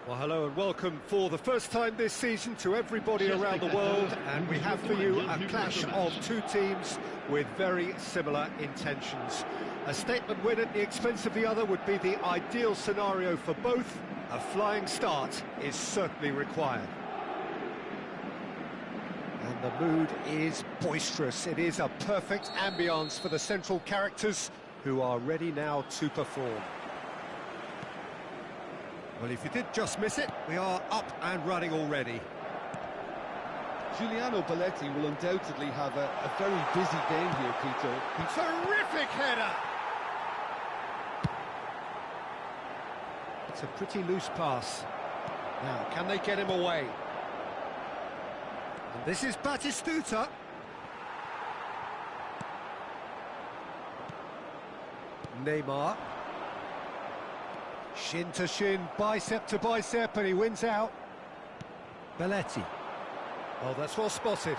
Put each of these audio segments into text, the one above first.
Well, hello and welcome for the first time this season to everybody around the world, and we have for you a clash of two teams with very similar intentions. A statement win at the expense of the other would be the ideal scenario for both. A flying start is certainly required. And the mood is boisterous. It is a perfect ambience for the central characters who are ready now to perform. Well, if you did just miss it, we are up and running already. Giuliano Belletti will undoubtedly have a very busy game here, Peter. Terrific header! It's a pretty loose pass. Now, can they get him away? And this is Batistuta. Neymar. Shin to shin, bicep to bicep, and he wins out. Belletti. Oh, that's well spotted.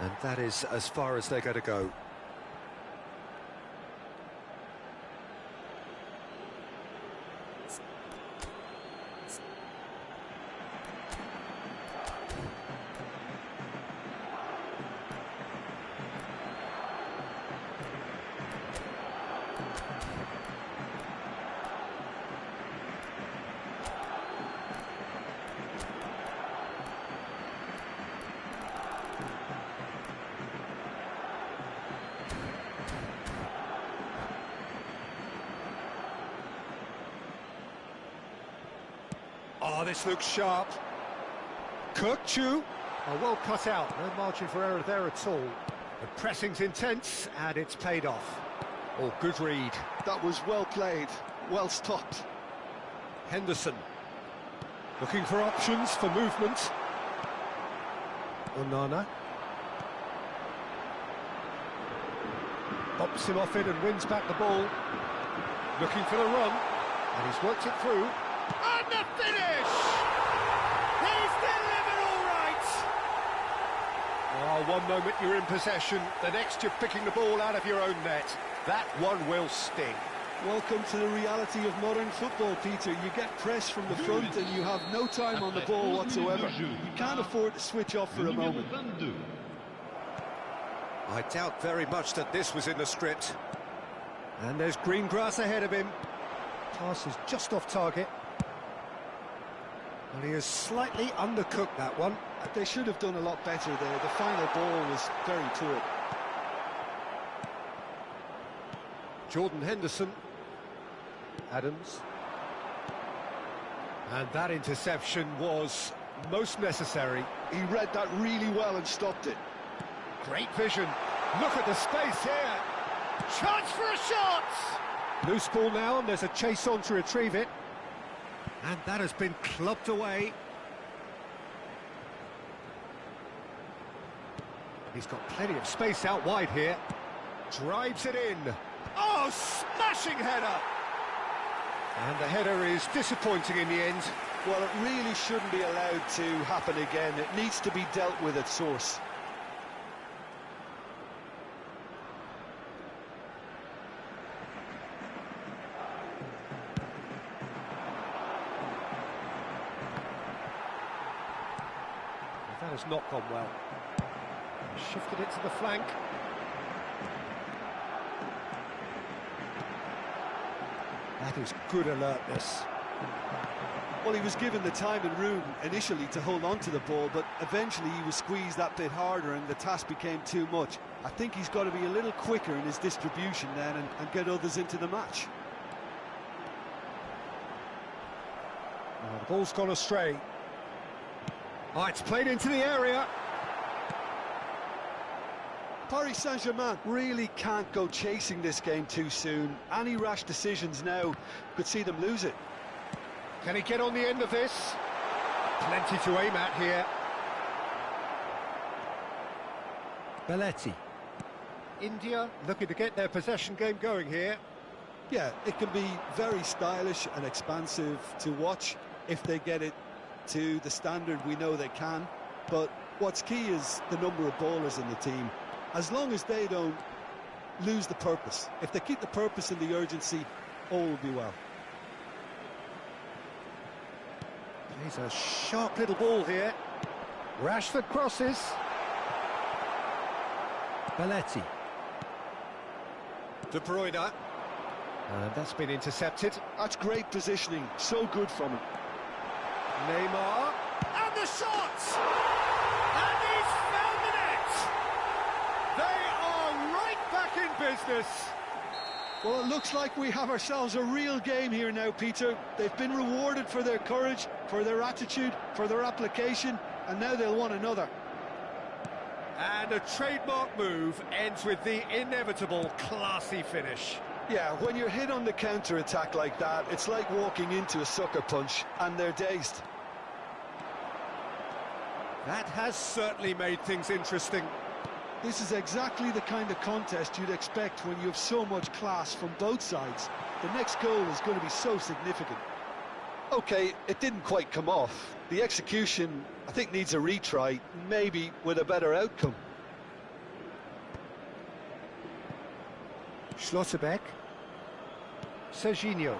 And that is as far as they're going to go. Oh, this looks sharp. Kirkchu. Oh, well cut out. No margin for error there at all. The pressing's intense, and it's paid off. Oh, good read. That was well played, well stopped. Henderson. Looking for options for movement. Onana. Pops him off it and wins back the ball. Looking for the run, and he's worked it through. And the finish! He's delivered all right! Oh, one moment you're in possession, the next you're picking the ball out of your own net. That one will sting. Welcome to the reality of modern football, Peter. You get press from the front and you have no time on the ball whatsoever. You can't afford to switch off for a moment. I doubt very much that this was in the script. And there's green grass ahead of him. Pass is just off target. Well, he has slightly undercooked that one. They should have done a lot better there. The final ball was very poor. Jordan Henderson. Adams. And that interception was most necessary. He read that really well and stopped it. Great vision. Look at the space here. Chance for a shot! Loose ball now, and there's a chase on to retrieve it. And that has been clubbed away. He's got plenty of space out wide here. Drives it in. Oh, smashing header! And the header is disappointing in the end. Well, it really shouldn't be allowed to happen again. It needs to be dealt with at source. That has not gone well. Shifted it to the flank. That is good alertness. Well, he was given the time and room initially to hold on to the ball, but eventually he was squeezed that bit harder and the task became too much. I think he's got to be a little quicker in his distribution then and get others into the match. Oh, the ball's gone astray. Oh, it's played into the area. Paris Saint-Germain really can't go chasing this game too soon. Any rash decisions now could see them lose it. Can he get on the end of this? Plenty to aim at here. Belletti. India looking to get their possession game going here. Yeah, it can be very stylish and expansive to watch if they get it to the standard we know they can, but what's key is the number of ballers in the team. As long as they don't lose the purpose, if they keep the purpose and the urgency, all will be well. Plays a sharp little ball here. Rashford crosses. Belletti. De Bruyne. And that's been intercepted. That's great positioning, so good from him. Neymar. And the shot! And he's found the net! They are right back in business. Well, it looks like we have ourselves a real game here now, Peter. They've been rewarded for their courage, for their attitude, for their application, and now they'll want another. And a trademark move ends with the inevitable classy finish. Yeah, when you're hit on the counter-attack like that, it's like walking into a sucker punch, and they're dazed. That has certainly made things interesting. This is exactly the kind of contest you'd expect when you have so much class from both sides. The next goal is going to be so significant. OK, it didn't quite come off. The execution, I think, needs a retry, maybe with a better outcome. Schlotterbeck. Serginho.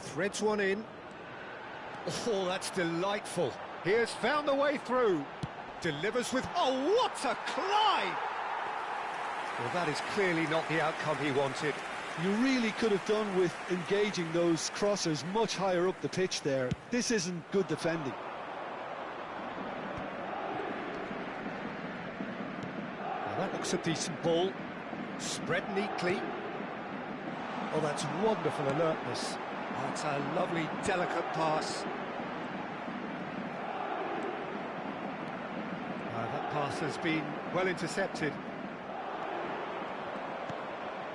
Threads one in. Oh, that's delightful. He has found a way through. Delivers with... Oh, what a climb! Well, that is clearly not the outcome he wanted. You really could have done with engaging those crossers much higher up the pitch there. This isn't good defending. Well, that looks a decent ball. Spread neatly. Oh, that's wonderful alertness. That's a lovely, delicate pass. That pass has been well intercepted.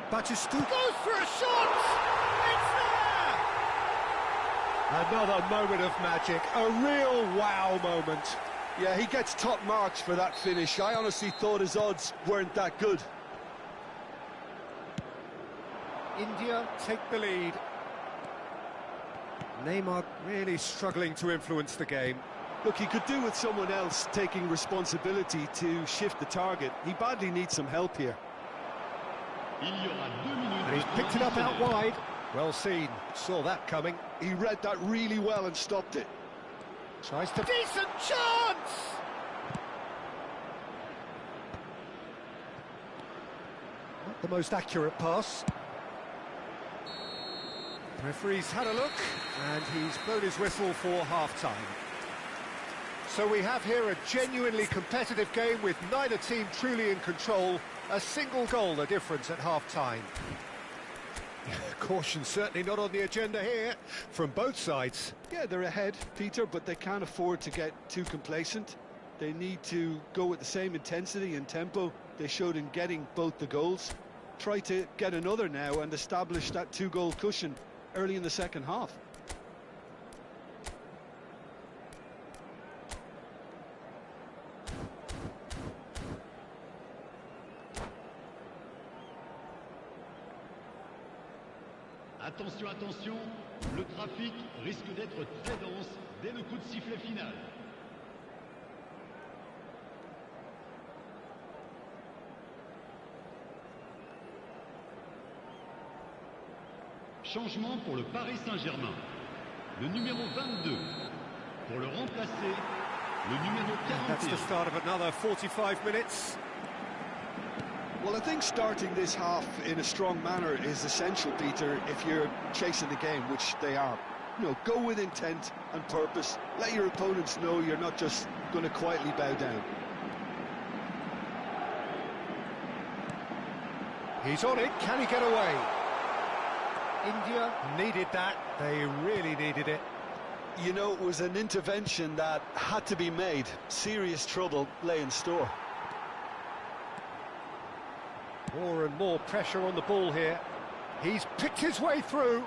Batistu goes for a shot! It's there! Another moment of magic, a real wow moment. Yeah, he gets top marks for that finish. I honestly thought his odds weren't that good. India take the lead. Neymar really struggling to influence the game. Look, he could do with someone else taking responsibility to shift the target. He badly needs some help here. And he's picked it up out wide. Well seen, saw that coming. He read that really well and stopped it. Tries to... Decent chance! Not the most accurate pass. Referee's had a look, and he's blown his whistle for half-time. So we have here a genuinely competitive game with neither team truly in control. A single goal the difference at half-time. Caution certainly not on the agenda here from both sides. Yeah, they're ahead, Peter, but they can't afford to get too complacent. They need to go with the same intensity and tempo they showed in getting both the goals. Try to get another now and establish that two-goal cushion early in the second half. Attention, attention, le trafic risque d'être très dense dès le coup de sifflet final. Changement pour le Paris Saint-Germain. Le numéro 22. Pour le remplacer, le numéro 41. That's the start of another 45 minutes. Well, I think starting this half in a strong manner is essential, Peter, if you're chasing the game, which they are. You know, go with intent and purpose. Let your opponents know you're not just going to quietly bow down. He's on it, can he get away? India needed that, they really needed it. You know, it was an intervention that had to be made. Serious trouble lay in store. More and more pressure on the ball here. He's picked his way through.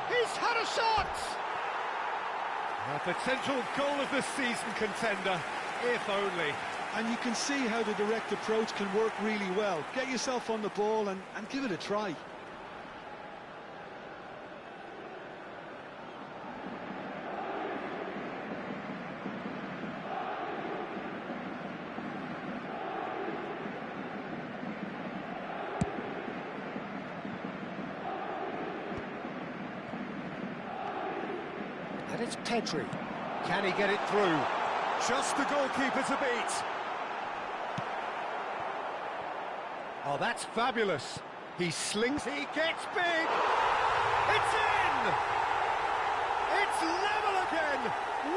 He's had a shot! A potential goal of the season contender, if only. And you can see how the direct approach can work really well. Get yourself on the ball and give it a try. And it's Pedri. Can he get it through? Just the goalkeeper to beat. Oh, that's fabulous. He slings, he gets big. It's in! It's level again.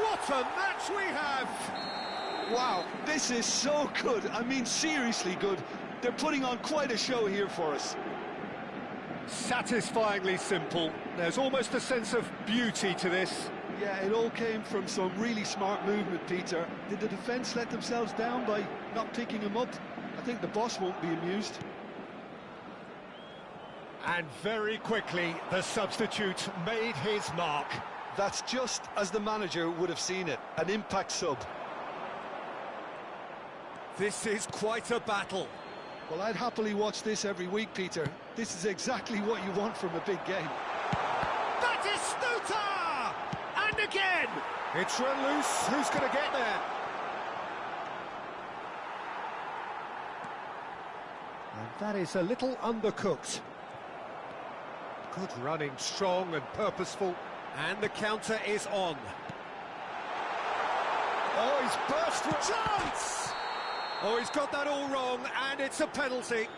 What a match we have. Wow, this is so good. I mean, seriously good. They're putting on quite a show here for us. Satisfyingly simple. There's almost a sense of beauty to this. Yeah, it all came from some really smart movement, Peter. Did the defence let themselves down by not picking him up? I think the boss won't be amused. And very quickly, the substitute made his mark. That's just as the manager would have seen it, an impact sub. This is quite a battle. Well, I'd happily watch this every week, Peter. This is exactly what you want from a big game. Batistuta! And again! It's run loose. Who's going to get there? And that is a little undercooked. Good running, strong and purposeful. And the counter is on. Oh, he's burst for a chance! Oh, he's got that all wrong, and it's a penalty.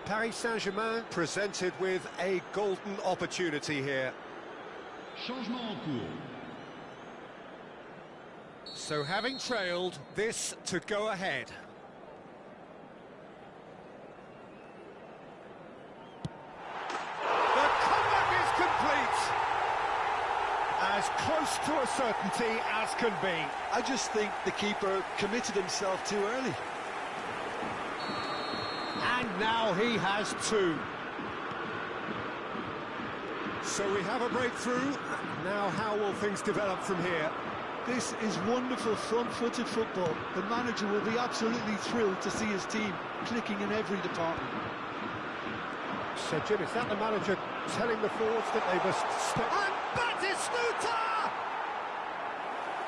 Paris Saint-Germain presented with a golden opportunity here. Changement en cours. So having trailed, this to go ahead. The comeback is complete. As close to a certainty as can be. I just think the keeper committed himself too early. And now he has two. So we have a breakthrough. Now how will things develop from here? This is wonderful front-footed football. The manager will be absolutely thrilled to see his team clicking in every department. So, Jim, is that the manager telling the forwards that they must step... And Batistuta!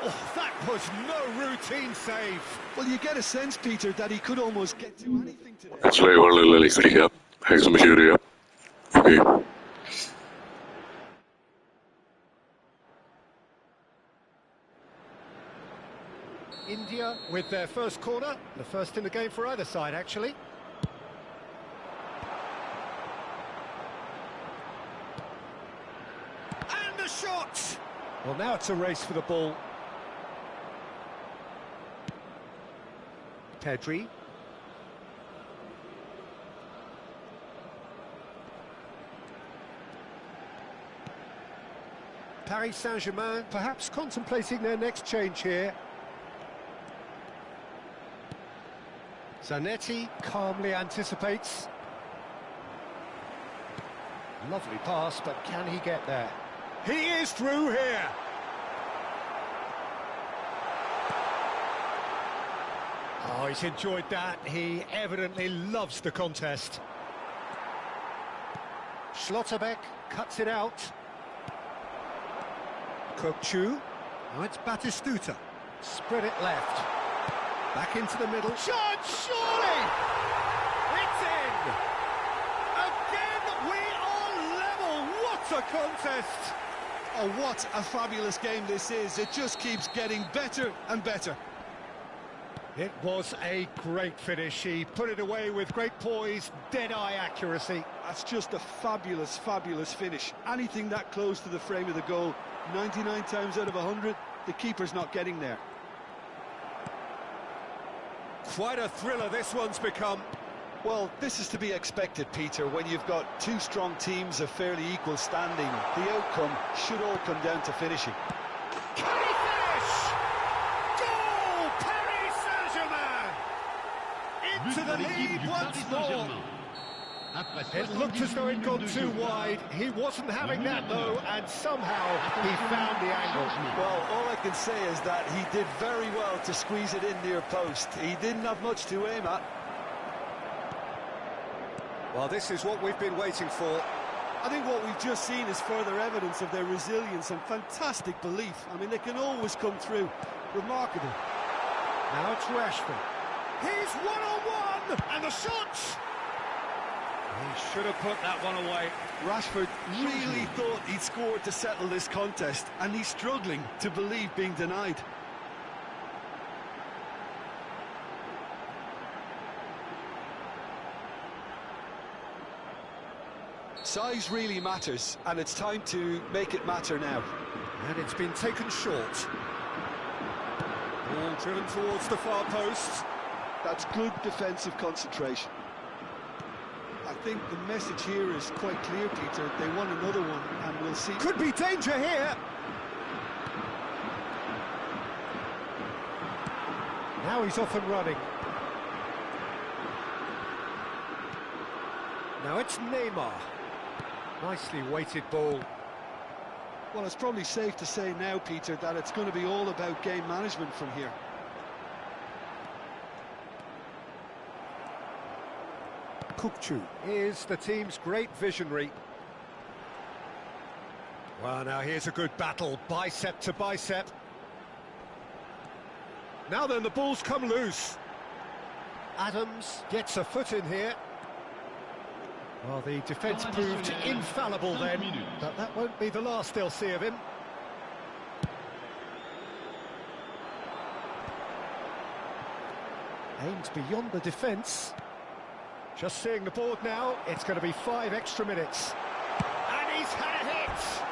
Oh, that was no routine save. Well, you get a sense, Peter, that he could almost get to anything today. Actually, വളരെ കളിക്കുക exam ശരിയാ okay India with their first corner, the first in the game for either side, actually. And the shot! Well, now it's a race for the ball. Pedri. Paris Saint-Germain perhaps contemplating their next change here. Zanetti calmly anticipates. Lovely pass, but can he get there? He is through here! Oh, he's enjoyed that. He evidently loves the contest. Schlotterbeck cuts it out. Kokchu. Now it's Batistuta. Spread it left. Back into the middle. Shot, surely! It's in! Again, we are level! What a contest! Oh, what a fabulous game this is. It just keeps getting better and better. It was a great finish. He put it away with great poise, dead-eye accuracy. That's just a fabulous, fabulous finish. Anything that close to the frame of the goal, 99 times out of 100, the keeper's not getting there. Quite a thriller this one's become. Well, this is to be expected, Peter, when you've got two strong teams of fairly equal standing. The outcome should all come down to finishing. Can he finish? Goal! Paris Saint-Germain! Into the lead once more. It looked as though it got too wide. He wasn't having that, though, and somehow he found the angle. Well, all I can say is that he did very well to squeeze it in near post. He didn't have much to aim at. Well, this is what we've been waiting for. I think what we've just seen is further evidence of their resilience and fantastic belief. I mean, they can always come through. Remarkable. Now it's Rashford. He's one-on-one, and the shot! He Should have put that one away. Rashford really thought he'd scored to settle this contest, and he's struggling to believe being denied. Size really matters, and it's time to make it matter now. And it's been taken short. Ball driven towards the far post. That's good defensive concentration. I think the message here is quite clear, Peter. They want another one, and we'll see. Could be danger here. Now he's off and running. Now it's Neymar. Nicely weighted ball. Well, it's probably safe to say now, Peter, that it's going to be all about game management from here. Kukçu is the team's great visionary. Well, now here's a good battle, bicep to bicep. Now then, the ball's come loose. Adams gets a foot in here. Well, the defence proved infallible then, but that won't be the last they'll see of him. Aims beyond the defence. Just seeing the board now, it's going to be 5 extra minutes. And he's had a hit!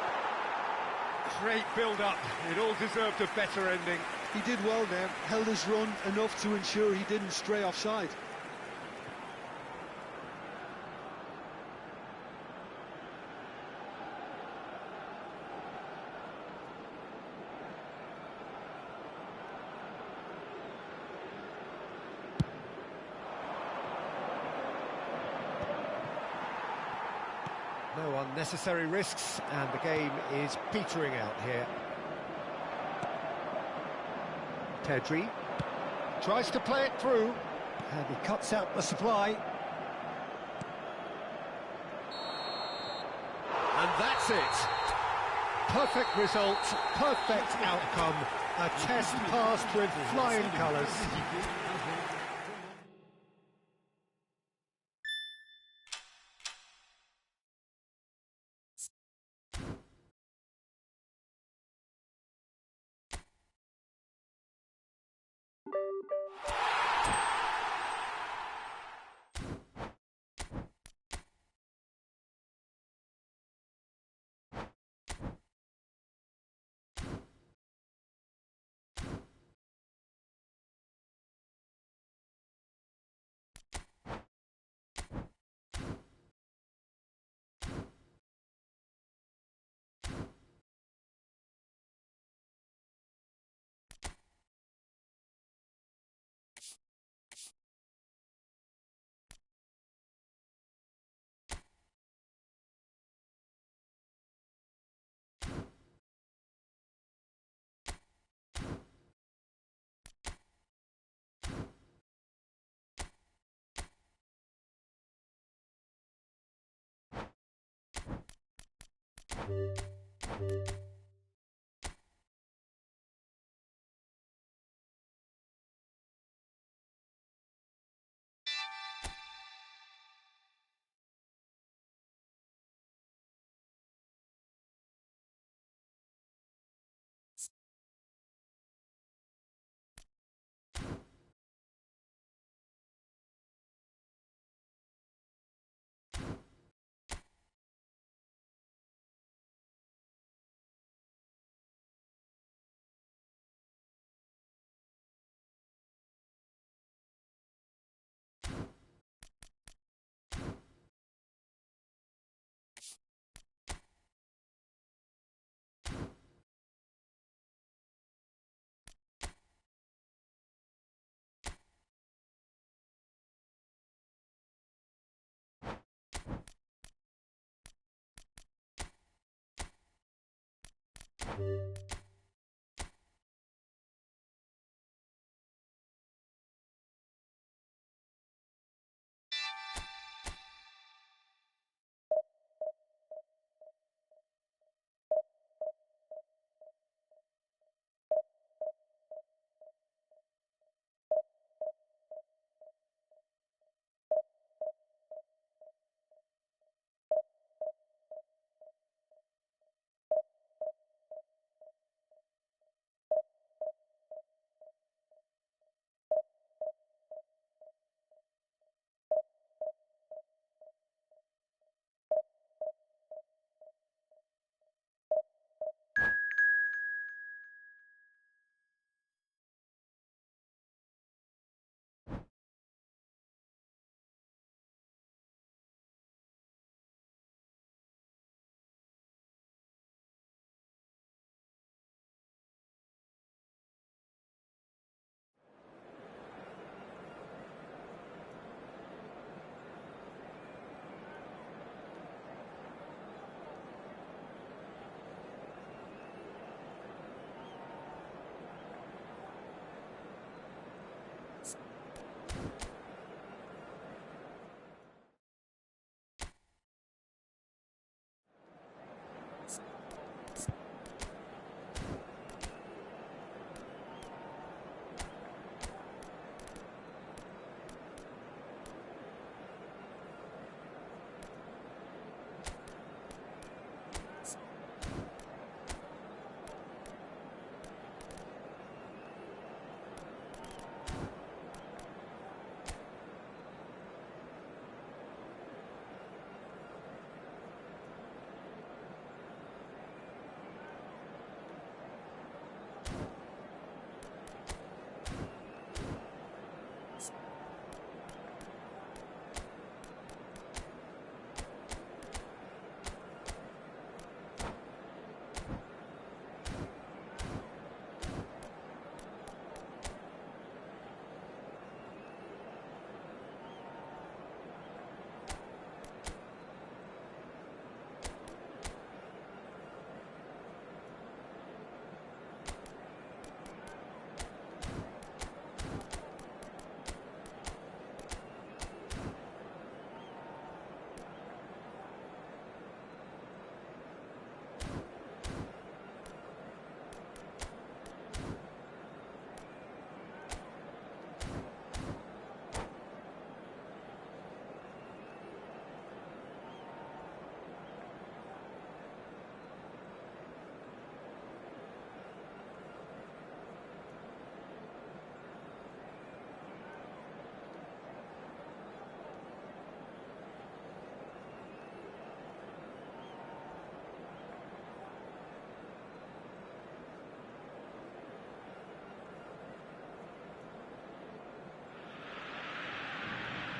Great build-up, it all deserved a better ending. He did well there, held his run enough to ensure he didn't stray offside. No unnecessary risks, and the game is petering out here. Pedri tries to play it through, and he cuts out the supply. And that's it. Perfect result, perfect outcome. A test passed with flying colours.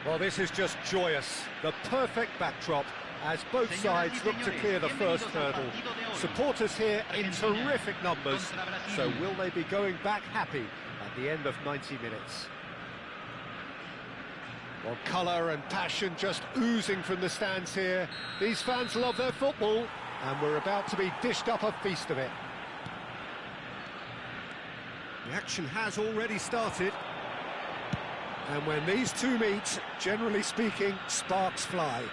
Well, this is just joyous. The perfect backdrop as both sides look to clear the first hurdle. Supporters here in terrific numbers. So will they be going back happy at the end of 90 minutes? Well, colour and passion just oozing from the stands here. These fans love their football, and we're about to be dished up a feast of it. The action has already started. And when these two meet, generally speaking, sparks fly.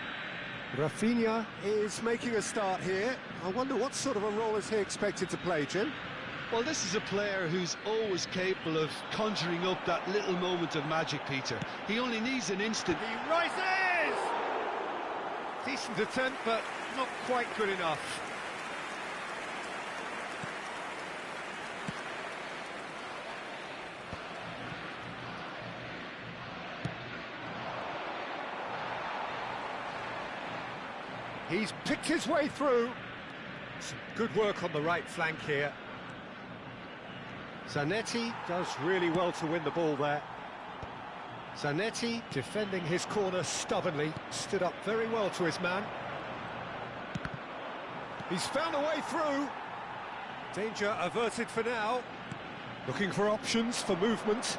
Rafinha is making a start here. I wonder what sort of a role is he expected to play, Jim? Well, this is a player who's always capable of conjuring up that little moment of magic, Peter. He only needs an instant. He rises! Decent attempt, but not quite good enough. He's picked his way through. Some good work on the right flank here. Zanetti does really well to win the ball there. Zanetti defending his corner stubbornly, stood up very well to his man. He's found a way through. Danger averted for now. Looking for options for movement.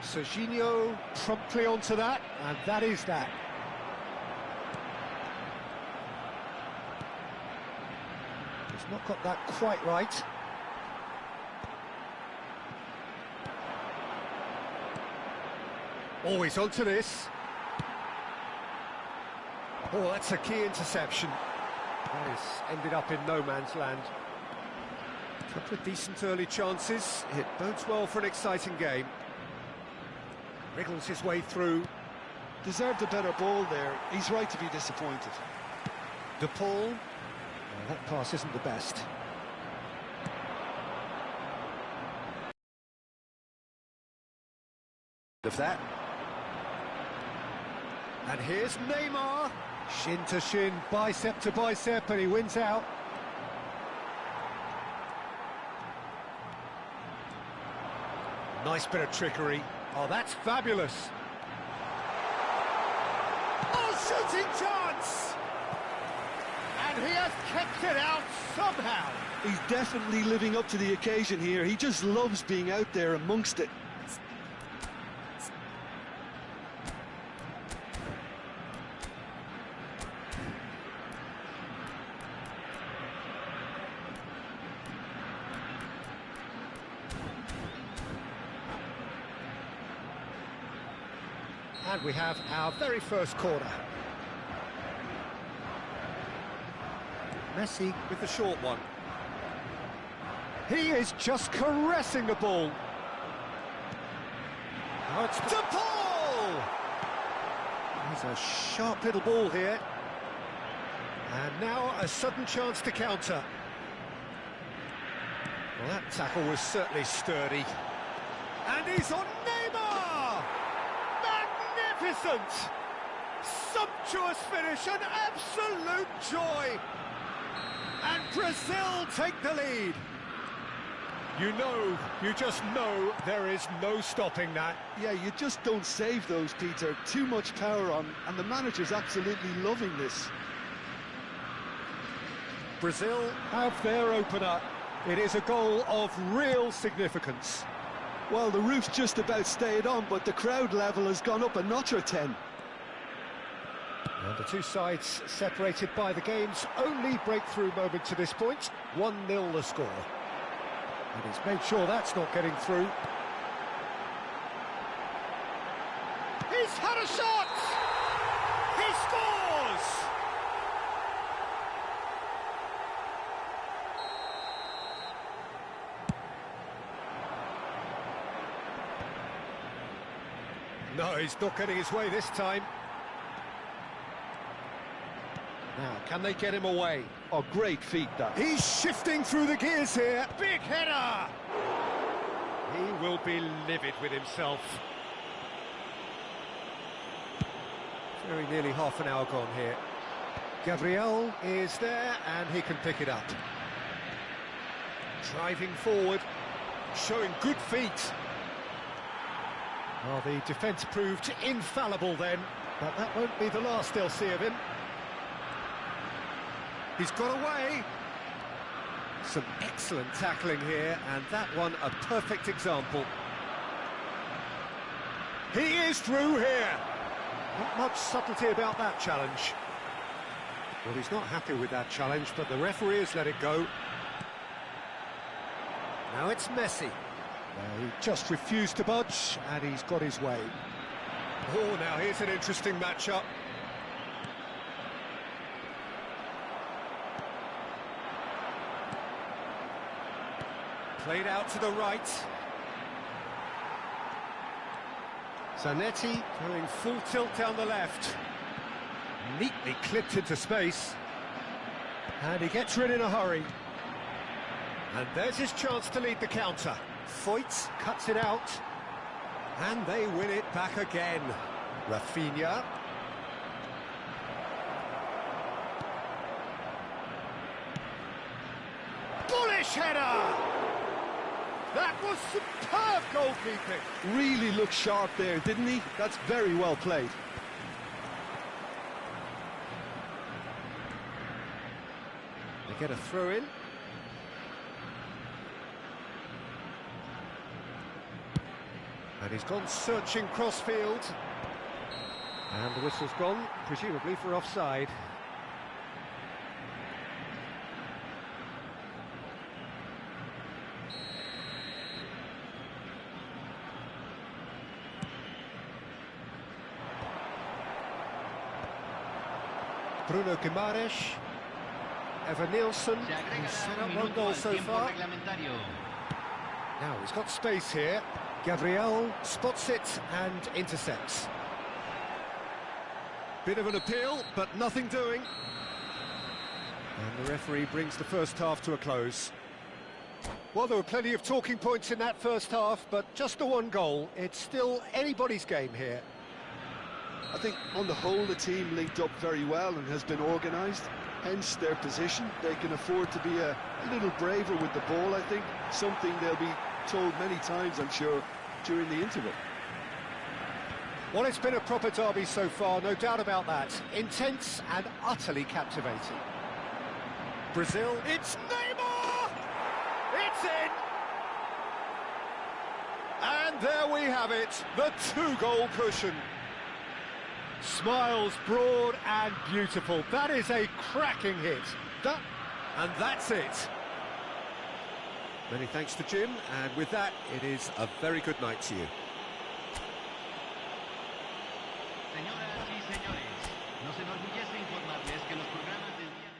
Serginho promptly onto that, and that is that. He's not got that quite right. Always onto this. Oh, that's a key interception. That has ended up in no man's land. A couple of decent early chances. It bodes well for an exciting game. Wriggles his way through. Deserved a better ball there. He's right to be disappointed. De Paul. Well, that pass isn't the best. Of that. And here's Neymar. Shin to shin, bicep to bicep, and he wins out. Nice bit of trickery. Oh, that's fabulous. Oh, shooting chance! And he has kept it out somehow. He's definitely living up to the occasion here. He just loves being out there amongst it. And we have our very first corner. Messi with the short one. He is just caressing the ball. Now it's De Paul! He's a sharp little ball here. And now a sudden chance to counter. Well, that tackle was certainly sturdy. And he's on Neymar! Magnificent! Sumptuous finish, an absolute joy! And Brazil take the lead. You just know there is no stopping that. Yeah, you just don't save those, Peter. Too much power on, and the manager's absolutely loving this. Brazil have their opener. It is a goal of real significance. Well, the roof's just about stayed on, but the crowd level has gone up a notch or 10. And the two sides separated by the game's only breakthrough moment to this point. 1-0 the score. And he's made sure that's not getting through. He's had a shot! He scores! No, he's not getting his way this time. Now, can they get him away? Oh, great feat, that. He's shifting through the gears here. Big header! He will be livid with himself. Very nearly half an hour gone here. Gabriel is there, and he can pick it up. Driving forward, showing good feet. Well, the defence proved infallible then, but that won't be the last they'll see of him. He's got away. Some excellent tackling here, and that one a perfect example. He is through here. Not much subtlety about that challenge. Well, he's not happy with that challenge, but the referee has let it go. Now it's Messi. Well, he just refused to budge, and he's got his way. Oh, now here's an interesting matchup. Played out to the right. Zanetti going full tilt down the left. Neatly clipped into space. And he gets rid in a hurry. And there's his chance to lead the counter. Foyt cuts it out. And they win it back again. Rafinha. Bullish header! That was superb goalkeeping. Really looked sharp there, didn't he? That's very well played. They get a throw in. And he's gone searching crossfield. And the whistle's gone, presumably for offside. Bruno Guimaraes, Evan Nielsen, who's set up one goal so far. Now he's got space here. Gabriel spots it and intercepts. Bit of an appeal, but nothing doing. And the referee brings the first half to a close. Well, there were plenty of talking points in that first half, but just the one goal. It's still anybody's game here. I think on the whole the team linked up very well and has been organised, hence their position. They can afford to be a little braver with the ball, I think, something they'll be told many times, I'm sure, during the interval. Well, it's been a proper derby so far, no doubt about that. Intense and utterly captivating. Brazil, it's Neymar! It's in! And there we have it, the two-goal cushion. Smiles broad and beautiful. That is a cracking hit. And that's it. Many thanks to Jim, and with that, it is a very good night to you. Señoras y señores, nos enorgullece informarles que los programas del día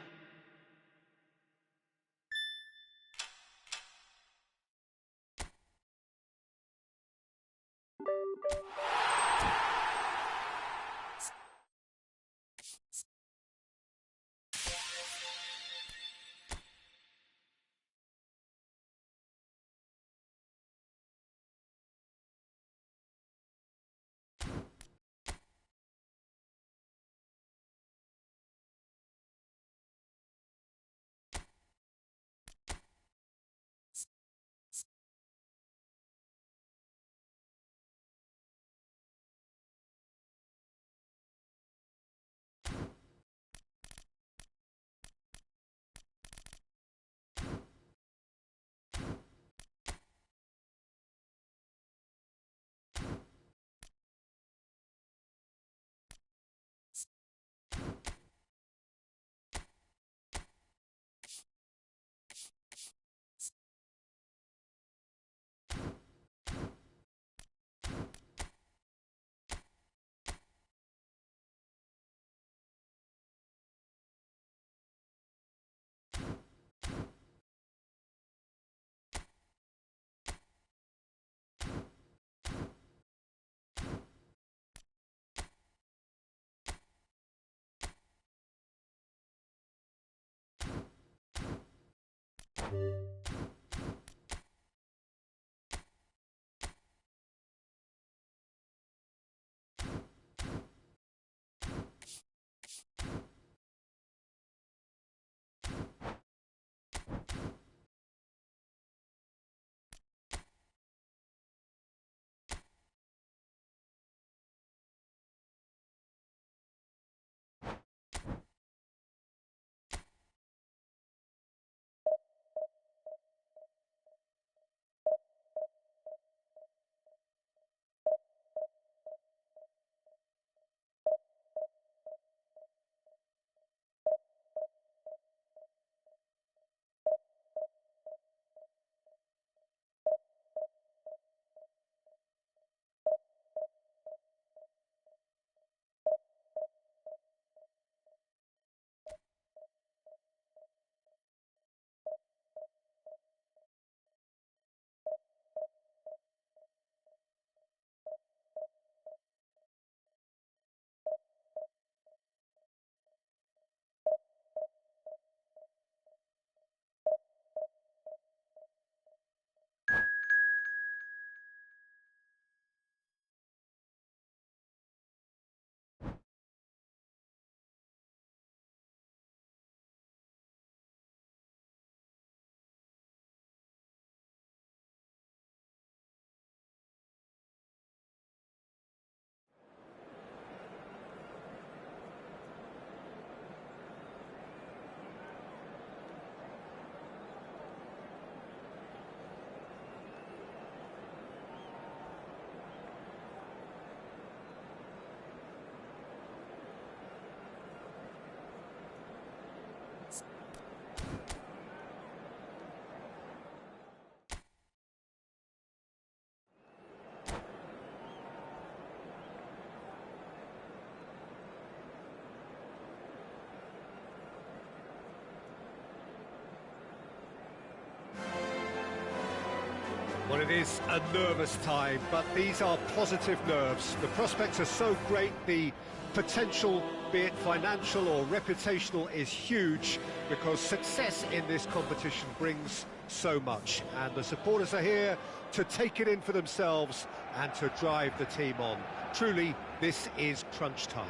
Well, it is a nervous time, but these are positive nerves. The prospects are so great, the potential, be it financial or reputational, is huge, because success in this competition brings so much. And the supporters are here to take it in for themselves and to drive the team on. Truly, this is crunch time.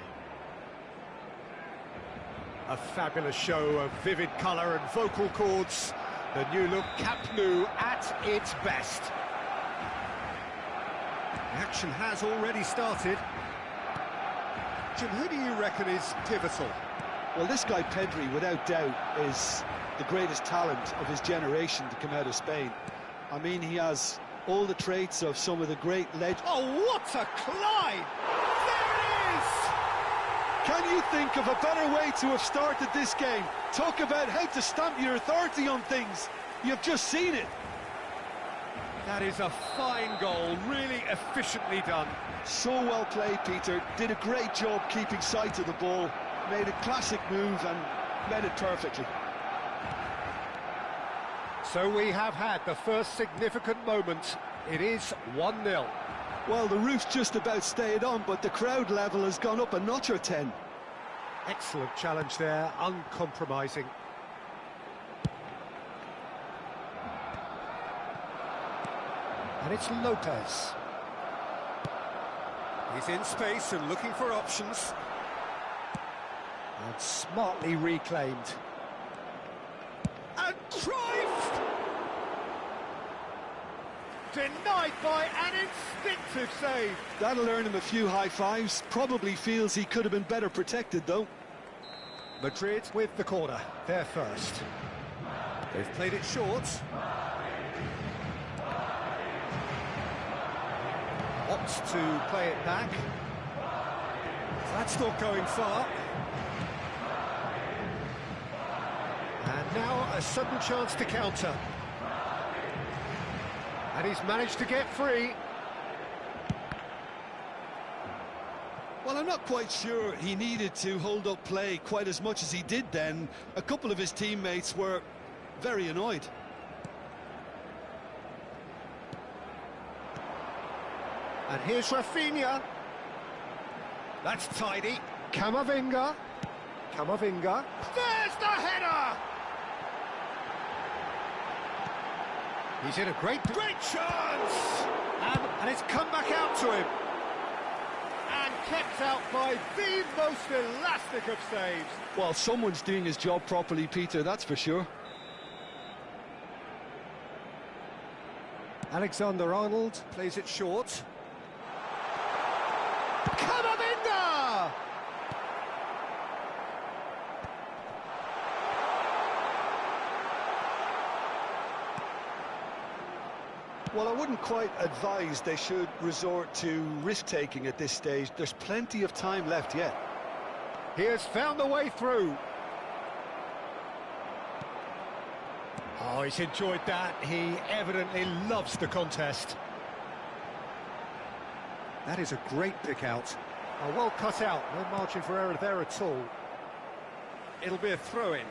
A fabulous show of vivid colour and vocal cords. The new look Camp Nou at its best. The action has already started. Jim, who do you reckon is pivotal? Well, this guy Pedri, without doubt, is the greatest talent of his generation to come out of Spain. I mean, he has all the traits of some of the great legends. Oh, what a climb! There it is! Can you think of a better way to have started this game? Talk about how to stamp your authority on things. You've just seen it. That is a fine goal, really efficiently done. So well played, Peter. Did a great job keeping sight of the ball. Made a classic move and made it perfectly. So we have had the first significant moment. It is 1-0. Well, the roof's just about stayed on, but the crowd level has gone up a notch or 10. Excellent challenge there, uncompromising. And it's Lopez. He's in space and looking for options. And smartly reclaimed. And Cruyff! Denied by an instinctive save. That'll earn him a few high fives. Probably feels he could have been better protected, though. Madrid with the corner. They're first. They've played it short. Opts to play it back. That's not going far. And now a sudden chance to counter. And he's managed to get free. Well, I'm not quite sure he needed to hold up play quite as much as he did then. A couple of his teammates were very annoyed. And here's Rafinha. That's tidy. Camavinga. Camavinga. There's the header! He's in a great chance! And it's come back out to him. And kept out by the most elastic of saves. Well, someone's doing his job properly, Peter, that's for sure. Alexander-Arnold plays it short. Camavinga! Well, I wouldn't quite advise they should resort to risk-taking at this stage. There's plenty of time left yet. He has found the way through. Oh, he's enjoyed that. He evidently loves the contest. That is a great pick out. Oh, well cut out. No margin for error there at all. It'll be a throw-in.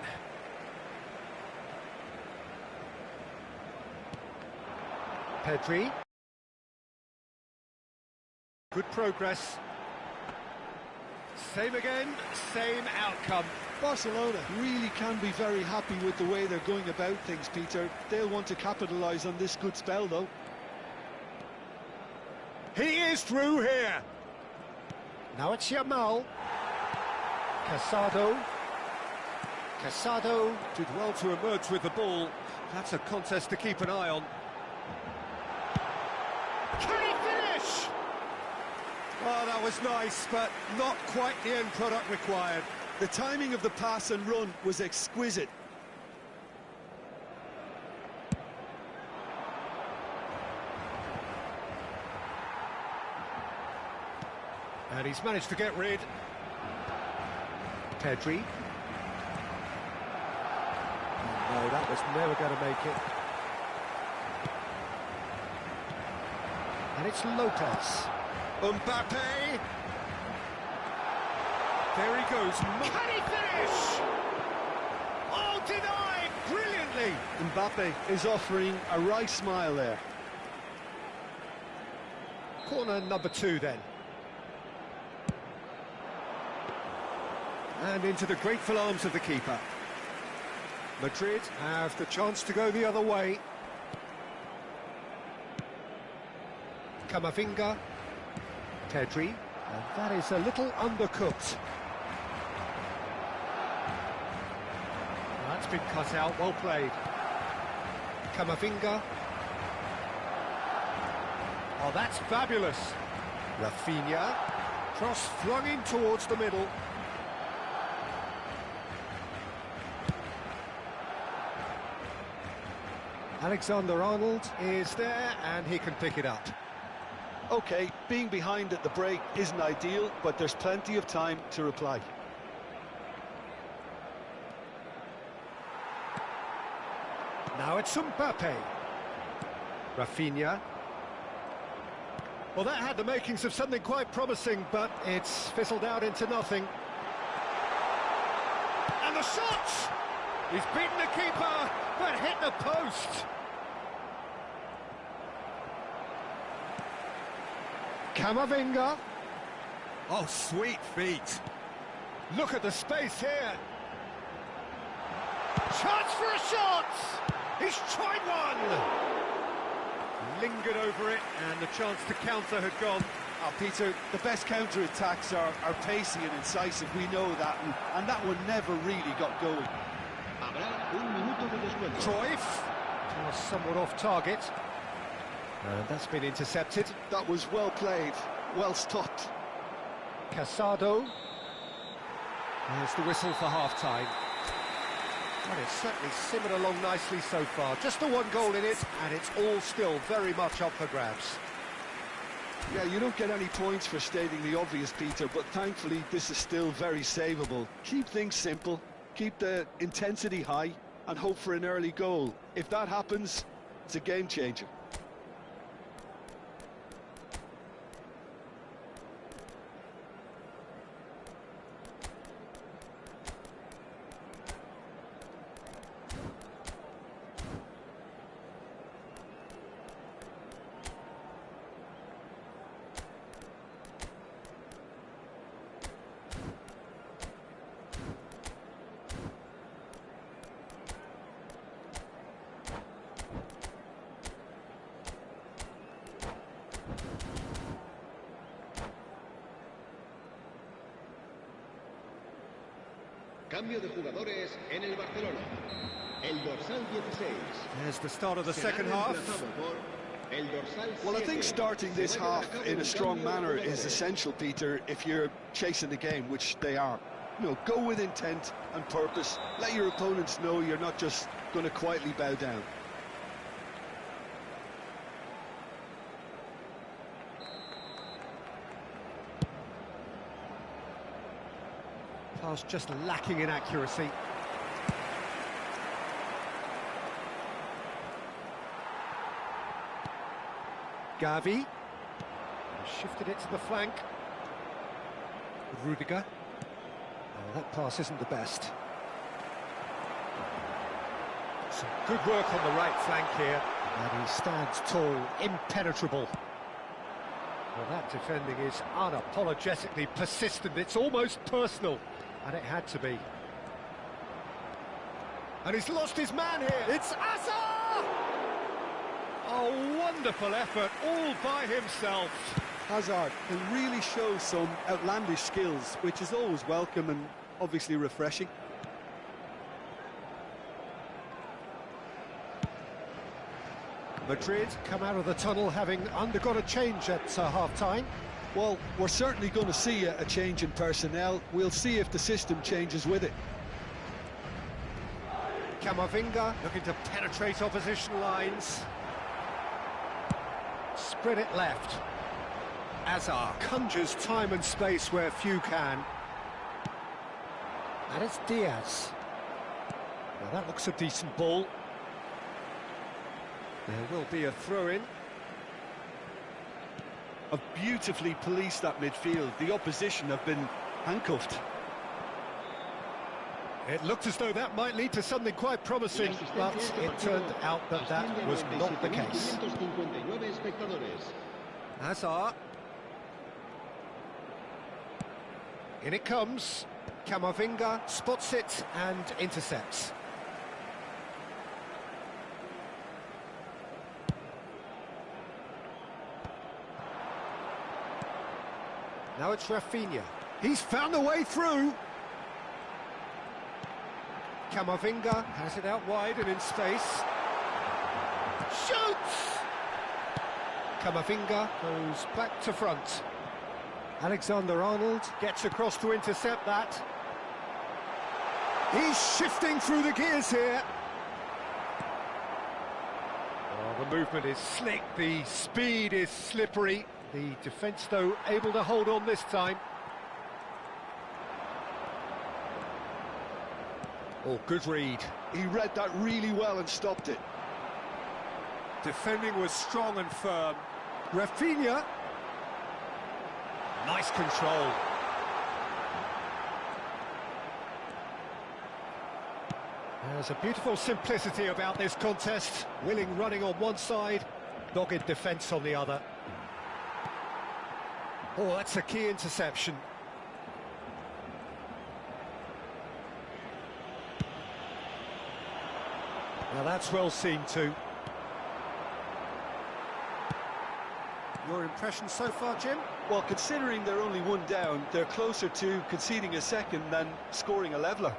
Pedri. Good progress. Same again, same outcome. Barcelona really can be very happy with the way they're going about things, Peter. They'll want to capitalise on this good spell, though. He is through here. Now it's Yamal. Casado. Casado did well to emerge with the ball. That's a contest to keep an eye on. Can he finish? Oh, that was nice, but not quite the end product required. The timing of the pass and run was exquisite. And he's managed to get rid. Pedri. No, that was never going to make it. And it's Lopez. Mbappe. There he goes. Can he finish? Oh, denied brilliantly. Mbappe is offering a right smile there. Corner number 2 then. And into the grateful arms of the keeper. Madrid have the chance to go the other way. Camavinga. Pedri. And that is a little undercooked. That's been cut out, well played. Camavinga. Oh, that's fabulous. Rafinha. Cross flung in towards the middle. Alexander-Arnold is there, and he can pick it up. OK, being behind at the break isn't ideal, but there's plenty of time to reply. Now it's Mbappe. Rafinha. Well, that had the makings of something quite promising, but it's fizzled out into nothing. And the shot! He's beaten the keeper, but hit the post. Camavinga. Oh, sweet feet. Look at the space here. Chance for a shot! He's tried one! Lingered over it, and the chance to counter had gone. Oh, Peter, the best counter-attacks are pacey and incisive, we know that, and that one never really got going. Cruyff was somewhat off target. And that's been intercepted. That was well played, well stopped. Casado. There's the whistle for half-time. Well, it's certainly simmered along nicely so far. Just the one goal in it, and it's all still very much up for grabs. Yeah, you don't get any points for stating the obvious, Peter, but thankfully this is still very savable. Keep things simple, keep the intensity high, and hope for an early goal. If that happens, it's a game changer. Cambio de jugadores en el Barcelona. El dorsal 16. There's the start of the second half. Well, I think starting this half in a strong manner is essential, Peter, if you're chasing the game, which they are. You know, go with intent and purpose. Let your opponents know you're not just going to quietly bow down. Pass just lacking in accuracy. Gavi. Shifted it to the flank. Rudiger. Oh, that pass isn't the best. Some good work on the right flank here. And he stands tall, impenetrable. Well, that defending is unapologetically persistent. It's almost personal. And it had to be. And he's lost his man here. It's Hazard! Oh, wonderful effort, all by himself. Hazard can really show some outlandish skills, which is always welcome and obviously refreshing. Madrid come out of the tunnel having undergone a change at half-time. Well, we're certainly going to see a change in personnel. We'll see if the system changes with it. Camavinga looking to penetrate opposition lines. Spread it left. Hazard conjures time and space where few can. And it's Diaz. Well, that looks a decent ball. There will be a throw-in. Have beautifully policed that midfield. The opposition have been handcuffed. It looked as though that might lead to something quite promising, but it turned out that that was not the case. Hazard. In it comes. Camavinga spots it and intercepts. Now it's Rafinha. He's found a way through. Camavinga has it out wide and in space. Shoots! Camavinga goes back to front. Alexander-Arnold gets across to intercept that. He's shifting through the gears here. Oh, the movement is slick, the speed is slippery. The defence, though, able to hold on this time. Oh, good read. He read that really well and stopped it. Defending was strong and firm. Rafinha. Nice control. There's a beautiful simplicity about this contest. Willing running on one side, dogged defence on the other. Oh, that's a key interception. Now that's well seen too. Your impression so far, Jim? Well, considering they're only one down, they're closer to conceding a second than scoring a leveller.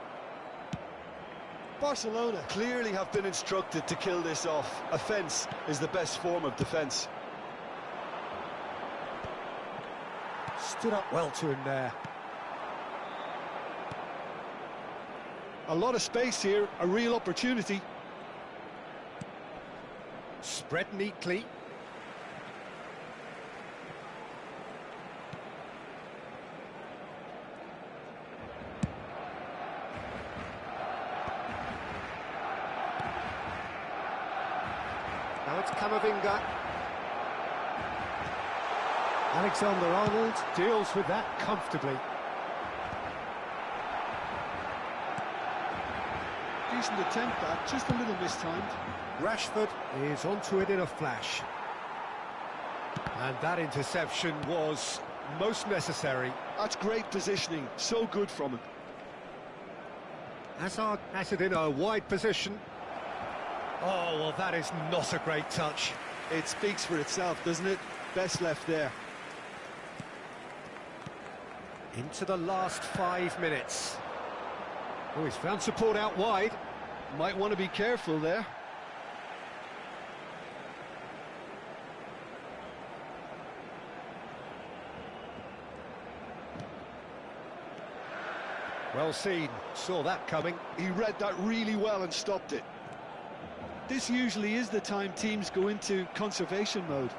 Barcelona clearly have been instructed to kill this off. Offence is the best form of defence. Stood up well to him there. A lot of space here, a real opportunity. Spread neatly. Now it's Camavinga. Alexander-Arnold deals with that comfortably. Decent attempt that, just a little mistimed. Rashford is onto it in a flash. And that interception was most necessary. That's great positioning, so good from him. Hazard has it in a wide position. Oh, well, that is not a great touch. It speaks for itself, doesn't it? Best left there. Into the last 5 minutes. Oh, he's found support out wide. Might want to be careful there. Well seen, saw that coming. He read that really well and stopped it. This usually is the time teams go into conservation mode.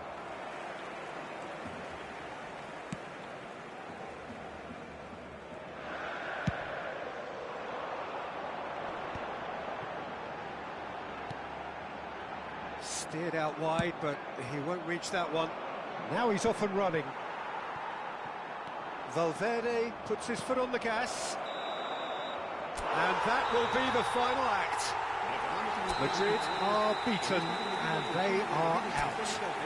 Steered out wide, but he won't reach that one. Now he's off and running. Valverde puts his foot on the gas. And that will be the final act. Madrid are beaten and they are out.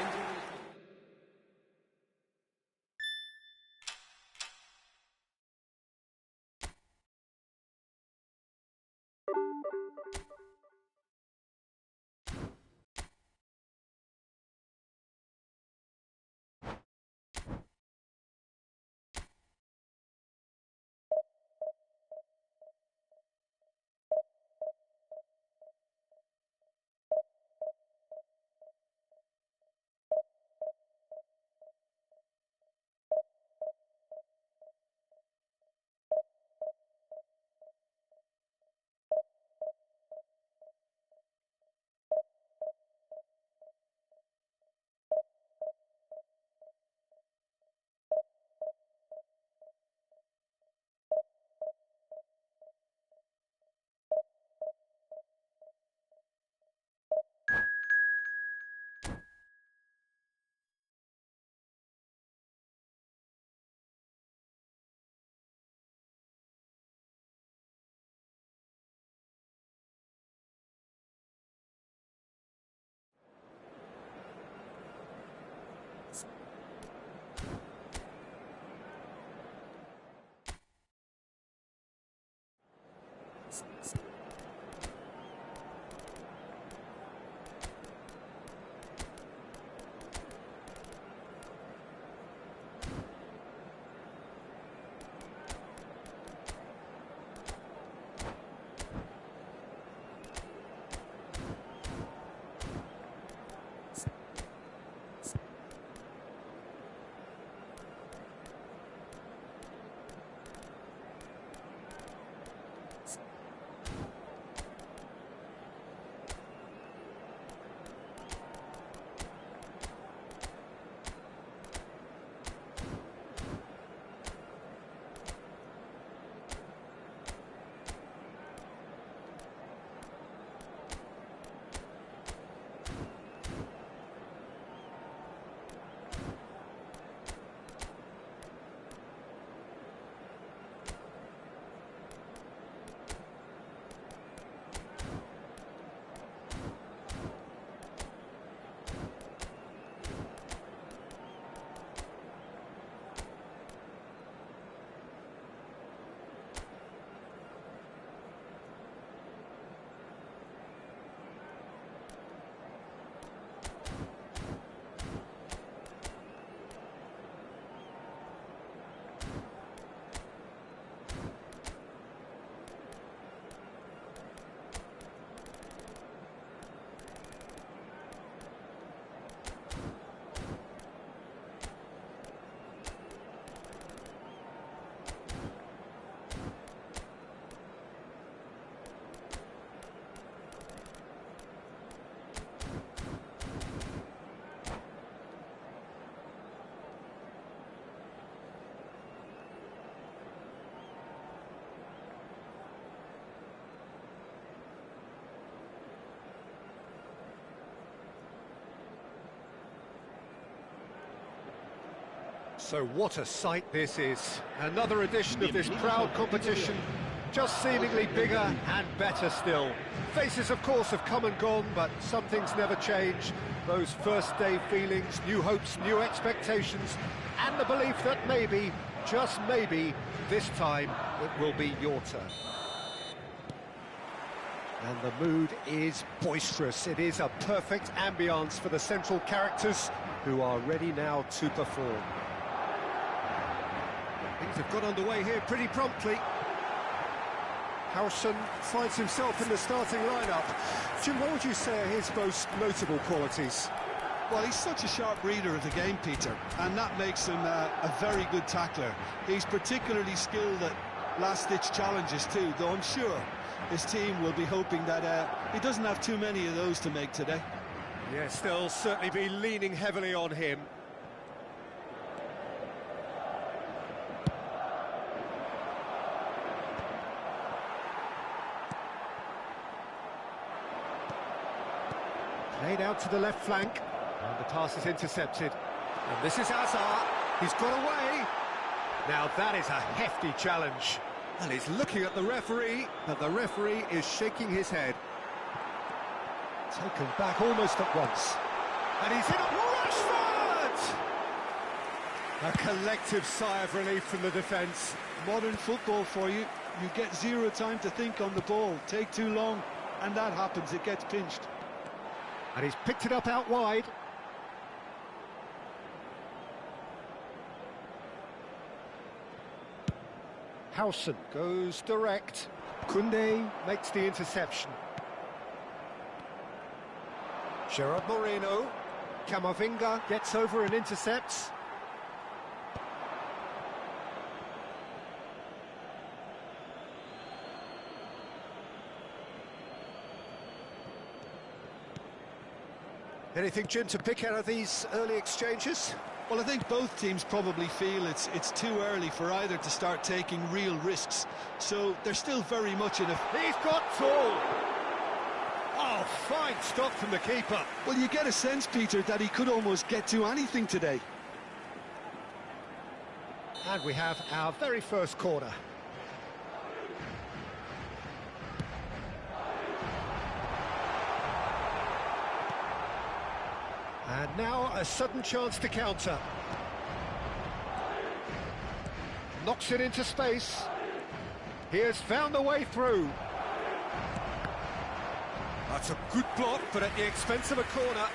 So what a sight this is. Another edition of this crowd competition, just seemingly bigger and better still. Faces, of course, have come and gone, but some things never change. Those first day feelings, new hopes, new expectations, and the belief that maybe, just maybe, this time it will be your turn. And the mood is boisterous. It is a perfect ambience for the central characters who are ready now to perform. Things have got underway here pretty promptly. Howson finds himself in the starting lineup. Jim, what would you say are his most notable qualities? Well, he's such a sharp reader of the game, Peter, and that makes him a very good tackler. He's particularly skilled at last-ditch challenges too, though I'm sure his team will be hoping that he doesn't have too many of those to make today. Yes, they'll certainly be leaning heavily on him. Played out to the left flank, and the pass is intercepted. And this is Hazard. He's got away. Now that is a hefty challenge. And he's looking at the referee, but the referee is shaking his head. Taken back almost at once. And he's in at Rashford! A collective sigh of relief from the defence. Modern football for you. You get zero time to think on the ball. Take too long, and that happens. It gets pinched. And he's picked it up out wide. Howson goes direct. Koundé makes the interception. Gerard Moreno. Camavinga gets over and intercepts. Anything, Jim, to pick out of these early exchanges? Well, I think both teams probably feel it's too early for either to start taking real risks. So they're still very much in a... He's got tall! Oh, fine stop from the keeper. Well, you get a sense, Peter, that he could almost get to anything today. And we have our very first corner. And now a sudden chance to counter. Knocks it into space. He has found the way through. That's a good block, but at the expense of a corner.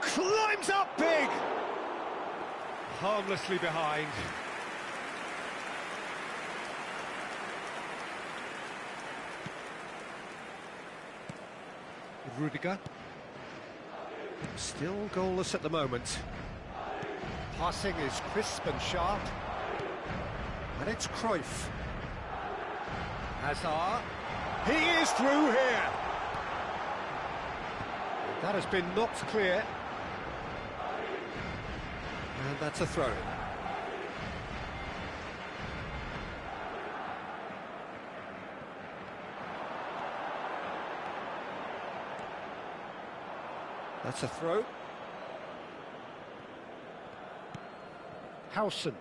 Climbs up big! Harmlessly behind. Rudiger. Still goalless at the moment. Passing is crisp and sharp. And it's Cruyff. Hazard. He is through here! That has been knocked clear. And that's a throw-in. That's a throw. Howson.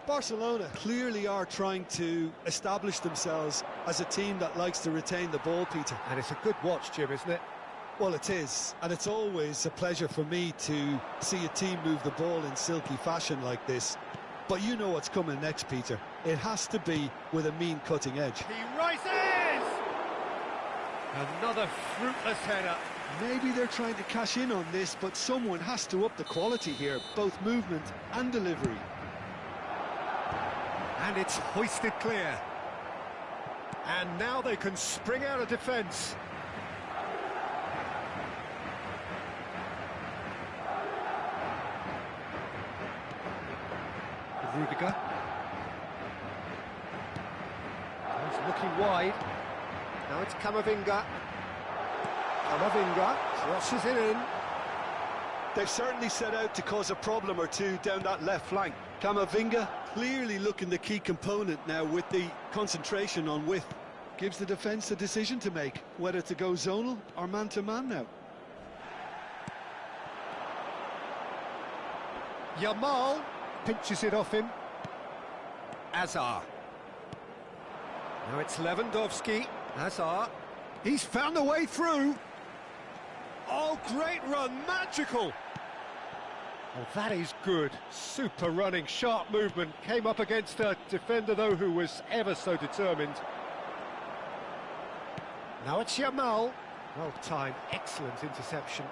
Barcelona clearly are trying to establish themselves as a team that likes to retain the ball, Peter. And it's a good watch, Jim, isn't it? Well, it is, and it's always a pleasure for me to see a team move the ball in silky fashion like this. But you know what's coming next, Peter. It has to be with a mean cutting edge. He rises! Another fruitless header. Maybe they're trying to cash in on this, but someone has to up the quality here, both movement and delivery. And it's hoisted clear. And now they can spring out of defence. Rudiger. He's looking wide. Now it's Camavinga. Camavinga crosses it in. They've certainly set out to cause a problem or two down that left flank. Camavinga clearly looking the key component now with the concentration on width. Gives the defence a decision to make, whether to go zonal or man-to-man now. Yamal pinches it off him. Hazard. Now it's Lewandowski. Hazard. He's found a way through. Oh, great run, magical. Oh, that is good. Super running, sharp movement. Came up against a defender, though, who was ever so determined. Now it's Yamal. Well timed, excellent interception.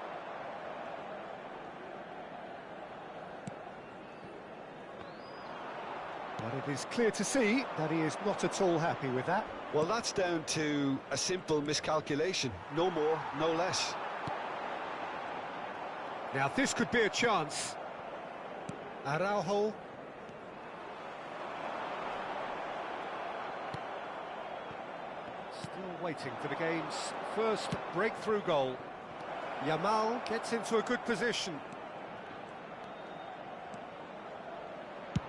But it is clear to see that he is not at all happy with that. Well, that's down to a simple miscalculation. No more, no less. Now this could be a chance. Araujo. Still waiting for the game's first breakthrough goal. Yamal gets into a good position.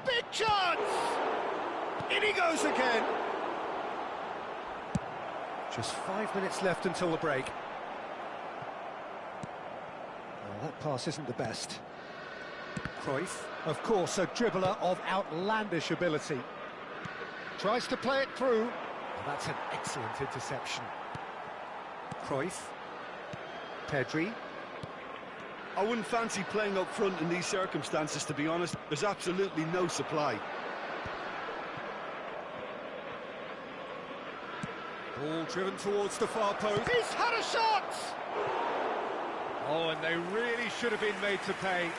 Big chance! In he goes again. Just 5 minutes left until the break. Oh, that pass isn't the best. Cruyff, of course, a dribbler of outlandish ability. Tries to play it through. Oh, that's an excellent interception. Cruyff. Pedri. I wouldn't fancy playing up front in these circumstances, to be honest. There's absolutely no supply. Ball driven towards the far post. He's had a shot! Oh, and they really should have been made to pay.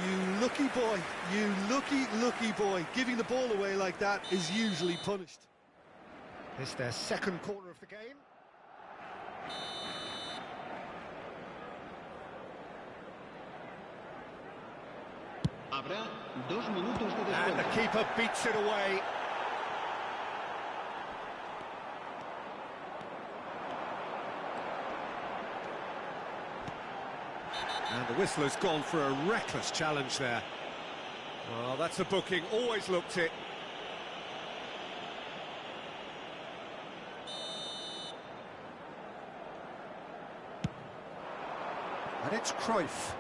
You lucky boy, you lucky boy. Giving the ball away like that is usually punished. It's their second corner of the game. Habrá 2 minutos de And the descuento. keeper beats it away. And the whistle has gone for a reckless challenge there. Well, that's a booking, always looked it. And it's Cruyff.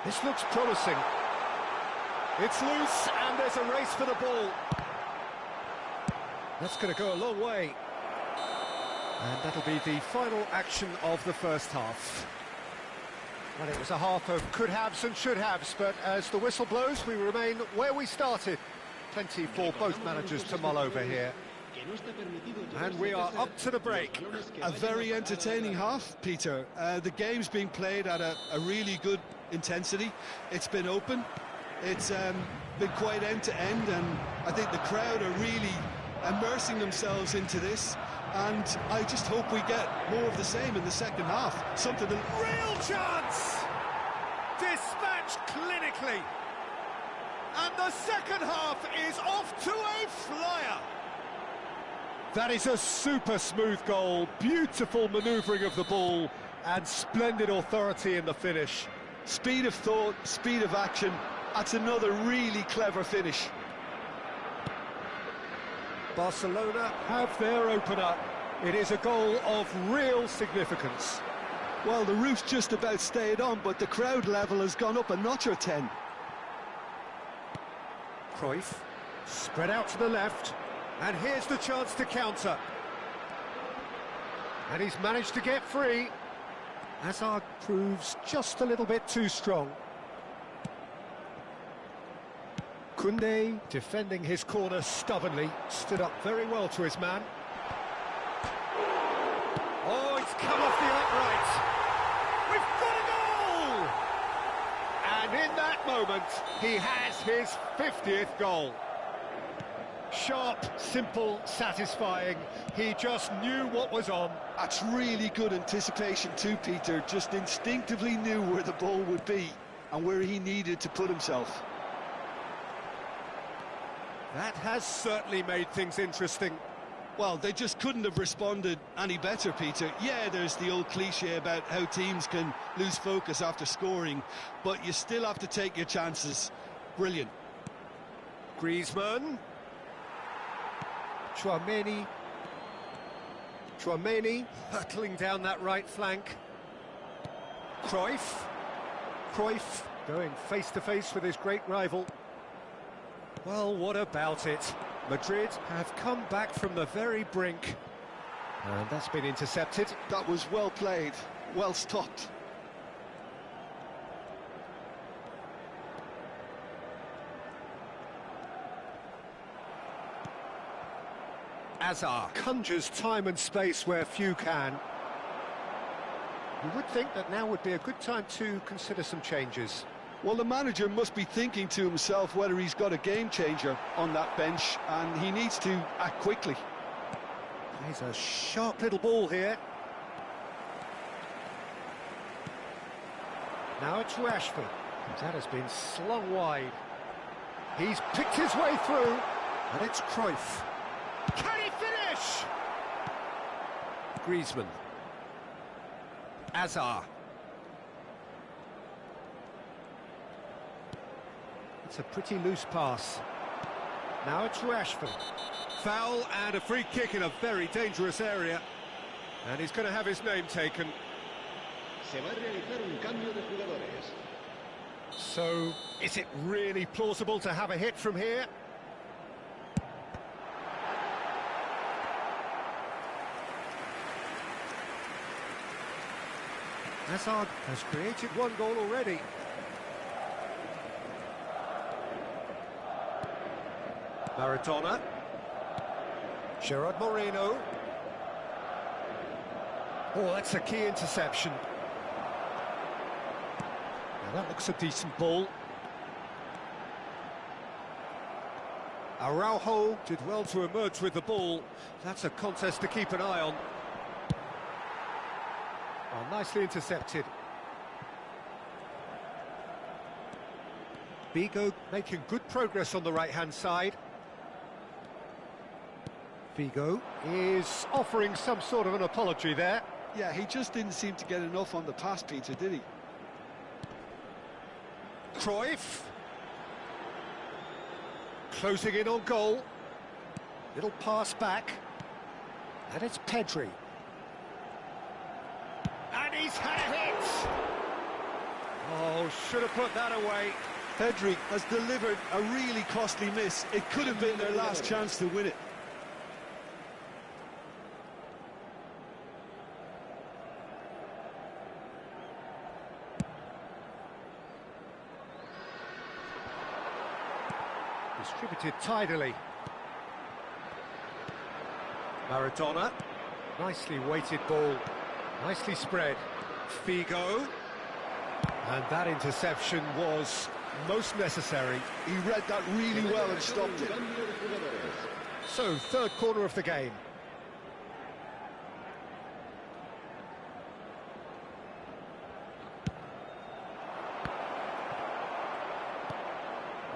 This looks promising. It's loose, and there's a race for the ball. That's going to go a long way. And that'll be the final action of the first half. Well, it was a half of could-haves and should-haves, but as the whistle blows, we remain where we started. Plenty for both managers to mull over here. And we are up to the break. A very entertaining half, Peter. The game's being played at a really good intensity. It's been open. It's been quite end-to-end, and I think the crowd are really immersing themselves into this. And I just hope we get more of the same in the second half. Something that... Real chance! Dispatched clinically. And the second half is off to a flyer. That is a super smooth goal. Beautiful manoeuvring of the ball and splendid authority in the finish. Speed of thought, speed of action. That's another really clever finish. Barcelona have their opener. It is a goal of real significance. Well, the roof's just about stayed on, but the crowd level has gone up a notch or 10. Cruyff, spread out to the left, and here's the chance to counter. And he's managed to get free. Hazard proves just a little bit too strong. Koundé, defending his corner stubbornly, stood up very well to his man. Oh, it's come off the upright. We've got a goal! And in that moment, he has his 50th goal. Sharp, simple, satisfying. He just knew what was on. That's really good anticipation too, Peter. Just instinctively knew where the ball would be and where he needed to put himself. That has certainly made things interesting. Well, they just couldn't have responded any better, Peter. Yeah, there's the old cliche about how teams can lose focus after scoring, but you still have to take your chances. Brilliant. Griezmann. Tchouaméni hurtling down that right flank. Cruyff going face-to-face with his great rival. Well, what about it? Madrid have come back from the very brink. And that's been intercepted. That was well played, well stopped. Hazard conjures time and space where few can. You would think that now would be a good time to consider some changes. Well, the manager must be thinking to himself whether he's got a game changer on that bench, and he needs to act quickly. There's a sharp little ball here. Now it's Rashford. That has been slung wide. He's picked his way through, and it's Cruyff. Can he finish? Griezmann. Hazard. It's a pretty loose pass. Now it's Rashford. Foul and a free kick in a very dangerous area. And he's going to have his name taken. Se va a realizar un cambio de jugadores. So, is it really plausible to have a hit from here? Hazard has created one goal already. Maradona. Gerard Moreno. Oh, that's a key interception. Now that looks a decent ball. Araujo did well to emerge with the ball. That's a contest to keep an eye on. Oh, nicely intercepted. Figo making good progress on the right-hand side. Figo is offering some sort of an apology there. Yeah, he just didn't seem to get enough on the pass, Peter, did he? Cruyff. Closing in on goal. Little pass back. And it's Pedri. And he's had a hit! Oh, should have put that away. Pedri has delivered a really costly miss. It could have been their last chance to win it. Distributed tidily. Maradona. Nicely weighted ball. Nicely spread. Figo. And that interception was most necessary. He read that really well and stopped it. So, third corner of the game.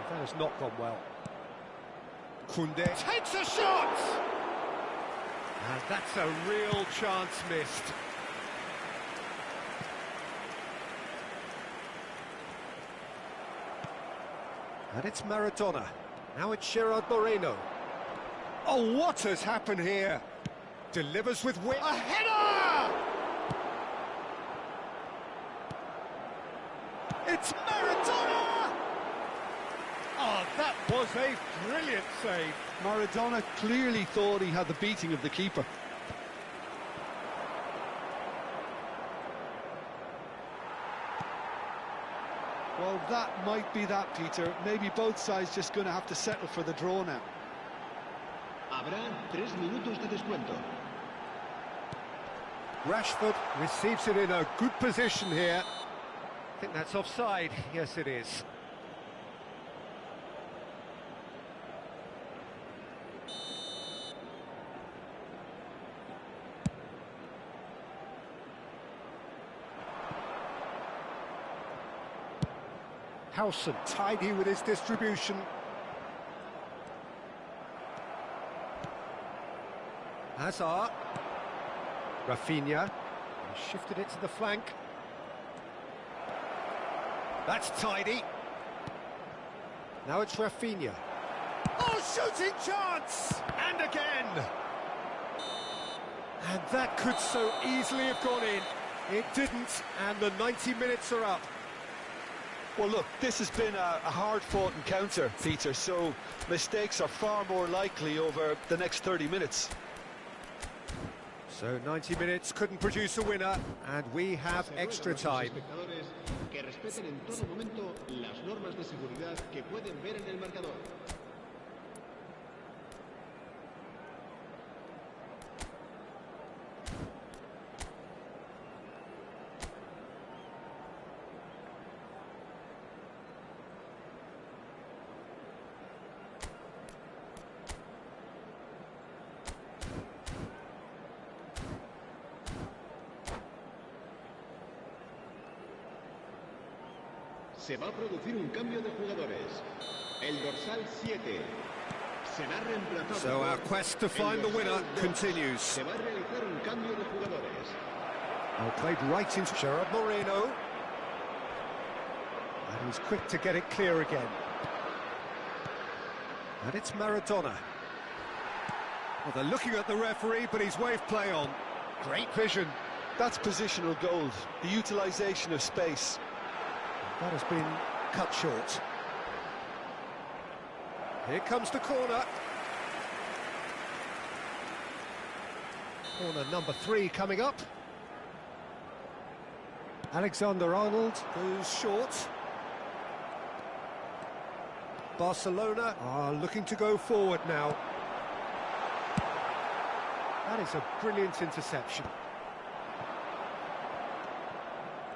That has not gone well. Koundé takes a shot! And that's a real chance missed. And it's Maradona. Now it's Gerard Moreno. Oh, what has happened here? Delivers with wit. A header! It's Maradona! Oh, that was a brilliant save. Maradona clearly thought he had the beating of the keeper. Well, that might be that, Peter. Maybe both sides just going to have to settle for the draw now. Habrá 3 minutos de descuento. Rashford receives it in a good position here. I think that's offside. Yes, it is. Howson tidy with his distribution. Hazard. Rafinha. He shifted it to the flank. That's tidy. Now it's Rafinha. Oh, shooting chance! And again! And that could so easily have gone in. It didn't, and the 90 minutes are up. Well, look, this has been a hard-fought encounter, Peter, so mistakes are far more likely over the next 30 minutes. So 90 minutes couldn't produce a winner, and we have extra time. Que respeten en todo momento las normas de seguridad que pueden ver en el marcador. Se va a producir un cambio de jugadores. El dorsal 7 será reemplazado. So our quest to find the winner continues. Se va a realizar un cambio de jugadores. Well, played right into Gerard Moreno. And he's quick to get it clear again. And it's Maradona. Well, they're looking at the referee, but he's waved play on. Great vision. That's positional gold, the utilisation of space. That has been cut short. Here comes the corner. Corner number 3 coming up. Alexander-Arnold goes short. Barcelona are looking to go forward now. That is a brilliant interception.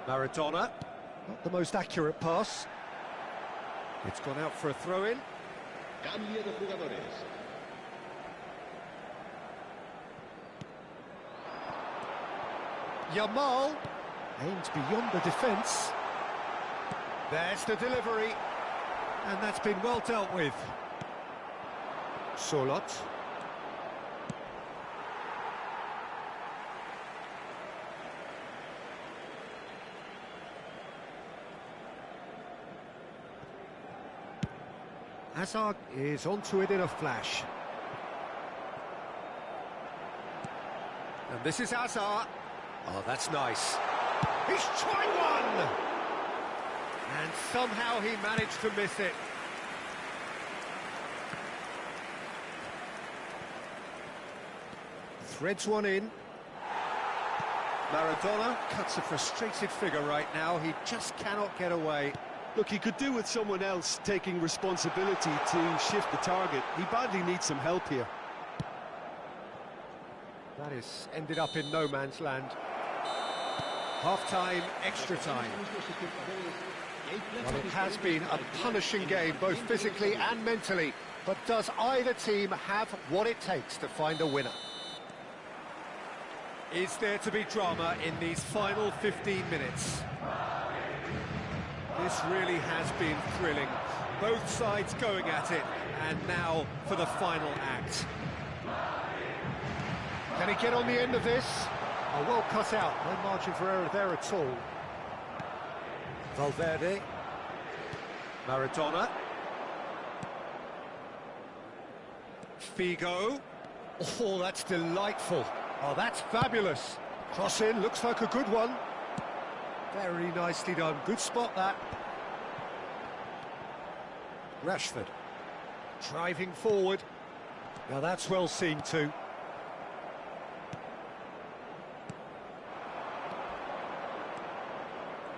Maradona. Not the most accurate pass. It's gone out for a throw-in. Cambio de jugadores. Yamal aims beyond the defence. There's the delivery. And that's been well dealt with. Solot. Hazard is onto it in a flash. And this is Hazard. Oh, that's nice. He's tried one! And somehow he managed to miss it. Threads one in. Maradona cuts a frustrated figure right now. He just cannot get away. Look, he could do with someone else taking responsibility to shift the target. He badly needs some help here. That is ended up in no man's land. Half-time, extra time. Well, it has been a punishing game, both physically and mentally. But does either team have what it takes to find a winner? Is there to be drama in these final 15 minutes? This really has been thrilling. Both sides going at it, and now for the final act. Can he get on the end of this? Oh, well cut out, no margin for error there at all. Valverde. Maradona. Figo. Oh, that's delightful. Oh, that's fabulous. Cross in, looks like a good one. Very nicely done. Good spot, that. Rashford. Driving forward. Now that's well seen too.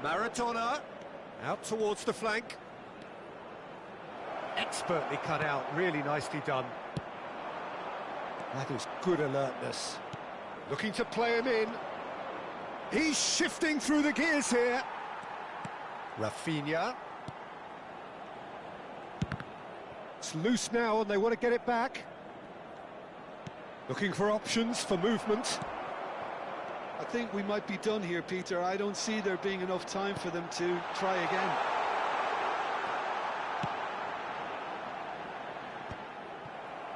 Maradona. Out towards the flank. Expertly cut out. Really nicely done. That is good alertness. Looking to play him in. He's shifting through the gears here. Rafinha. It's loose now and they want to get it back. Looking for options for movement. I think we might be done here, Peter. I don't see there being enough time for them to try again.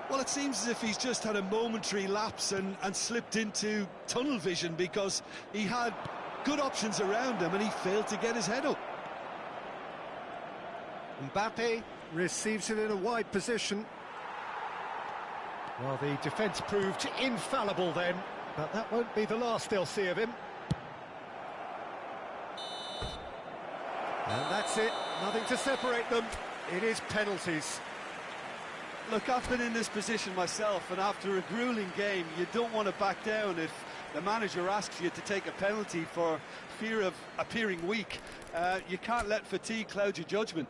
Well, it seems as if he's just had a momentary lapse and slipped into tunnel vision, because he had good options around him and he failed to get his head up. Mbappe receives it in a wide position. Well, the defence proved infallible then, but that won't be the last they'll see of him. And that's it, nothing to separate them. It is penalties. Look, I've been in this position myself, and after a grueling game, you don't want to back down if the manager asks you to take a penalty for fear of appearing weak. You can't let fatigue cloud your judgment.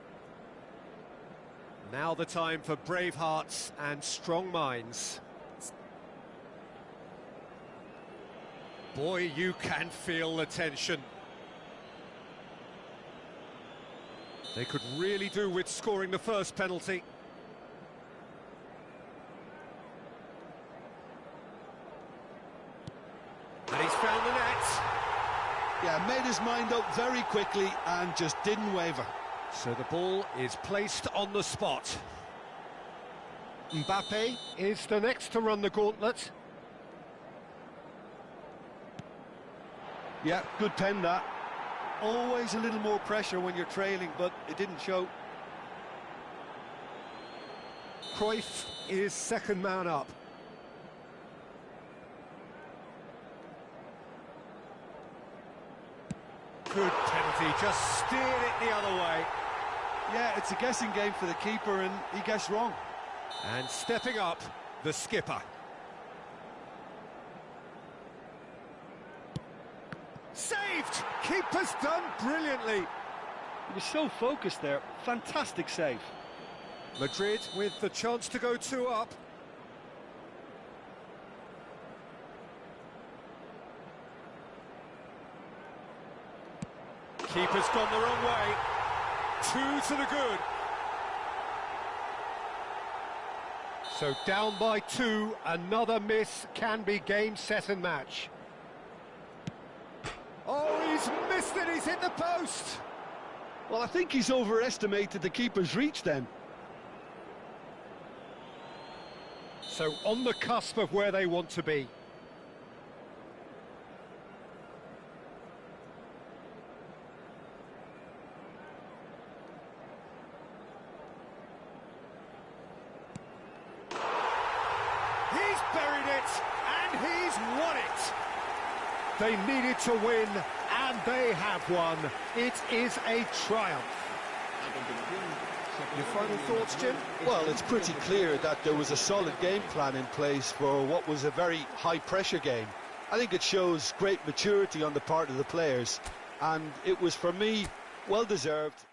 Now the time for brave hearts and strong minds. Boy, you can feel the tension. They could really do with scoring the first penalty. And he's found the net. Yeah, made his mind up very quickly and just didn't waver. So the ball is placed on the spot. Mbappe is the next to run the gauntlet. Yeah, good pen that. Always a little more pressure when you're trailing, but it didn't show. Cruyff is second man up. Good penalty, just steered it the other way. Yeah, it's a guessing game for the keeper, and he guessed wrong. And stepping up, the skipper. Saved! Keeper's done brilliantly. He was so focused there. Fantastic save. Madrid with the chance to go 2 up. Keeper's gone the wrong way. 2 to the good. So down by 2, another miss can be game, set and match. Oh, he's missed it, he's hit the post. Well, I think he's overestimated the keeper's reach then. So on the cusp of where they want to be. He's buried it, and he's won it. They needed to win, and And they have won. It is a triumph. Your final thoughts, Jim? Well, it's pretty clear that there was a solid game plan in place for what was a very high-pressure game. I think it shows great maturity on the part of the players, and it was, for me, well-deserved.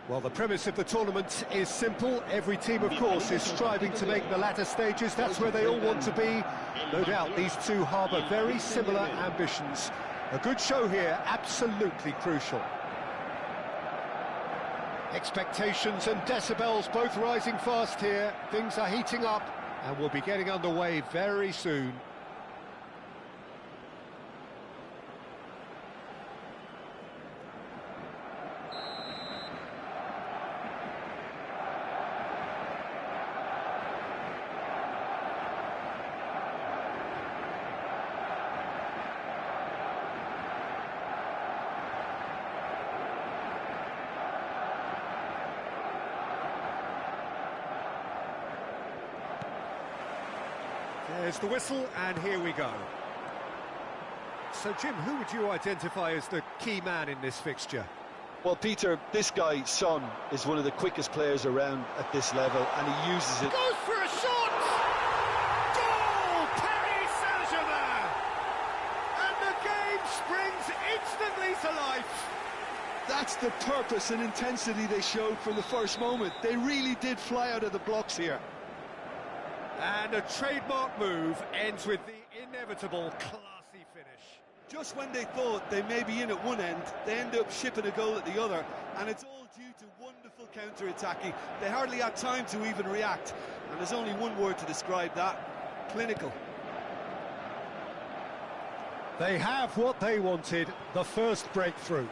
Well, the premise of the tournament is simple. Every team, of course, is striving to make the latter stages. That's where they all want to be. No doubt these two harbour very similar ambitions. A good show here, absolutely crucial. Expectations and decibels both rising fast here. Things are heating up and we'll be getting underway very soon. There's the whistle, and here we go. So, Jim, who would you identify as the key man in this fixture? Well, Peter, this guy, Son, is one of the quickest players around at this level, and he uses it. Goes for a shot! Goal! Paris Saint-Germain! And the game springs instantly to life. That's the purpose and intensity they showed from the first moment. They really did fly out of the blocks here. And a trademark move ends with the inevitable classy finish. Just when they thought they may be in at one end, they end up shipping a goal at the other, and it's all due to wonderful counter-attacking. They hardly had time to even react, and there's only one word to describe that: clinical. They have what they wanted, the first breakthrough.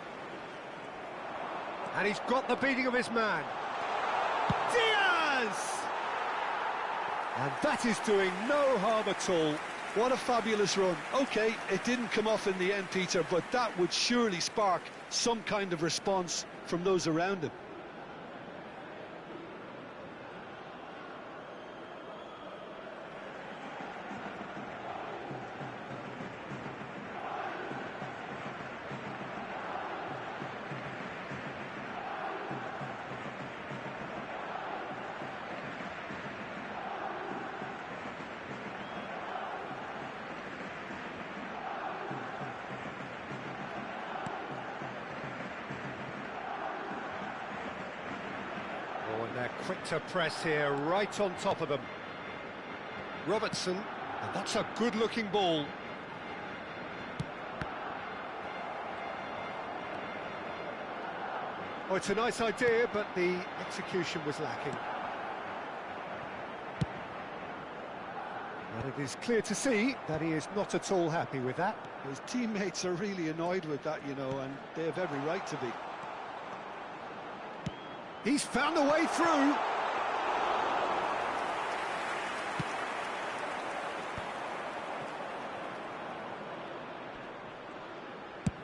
And he's got the beating of his man. Diaz! And that is doing no harm at all. What a fabulous run. OK, it didn't come off in the end, Peter, but that would surely spark some kind of response from those around him. And they're quick to press here, right on top of them. Robertson, and that's a good-looking ball. Oh, it's a nice idea, but the execution was lacking. And it is clear to see that he is not at all happy with that. His teammates are really annoyed with that, you know, and they have every right to be. He's found a way through.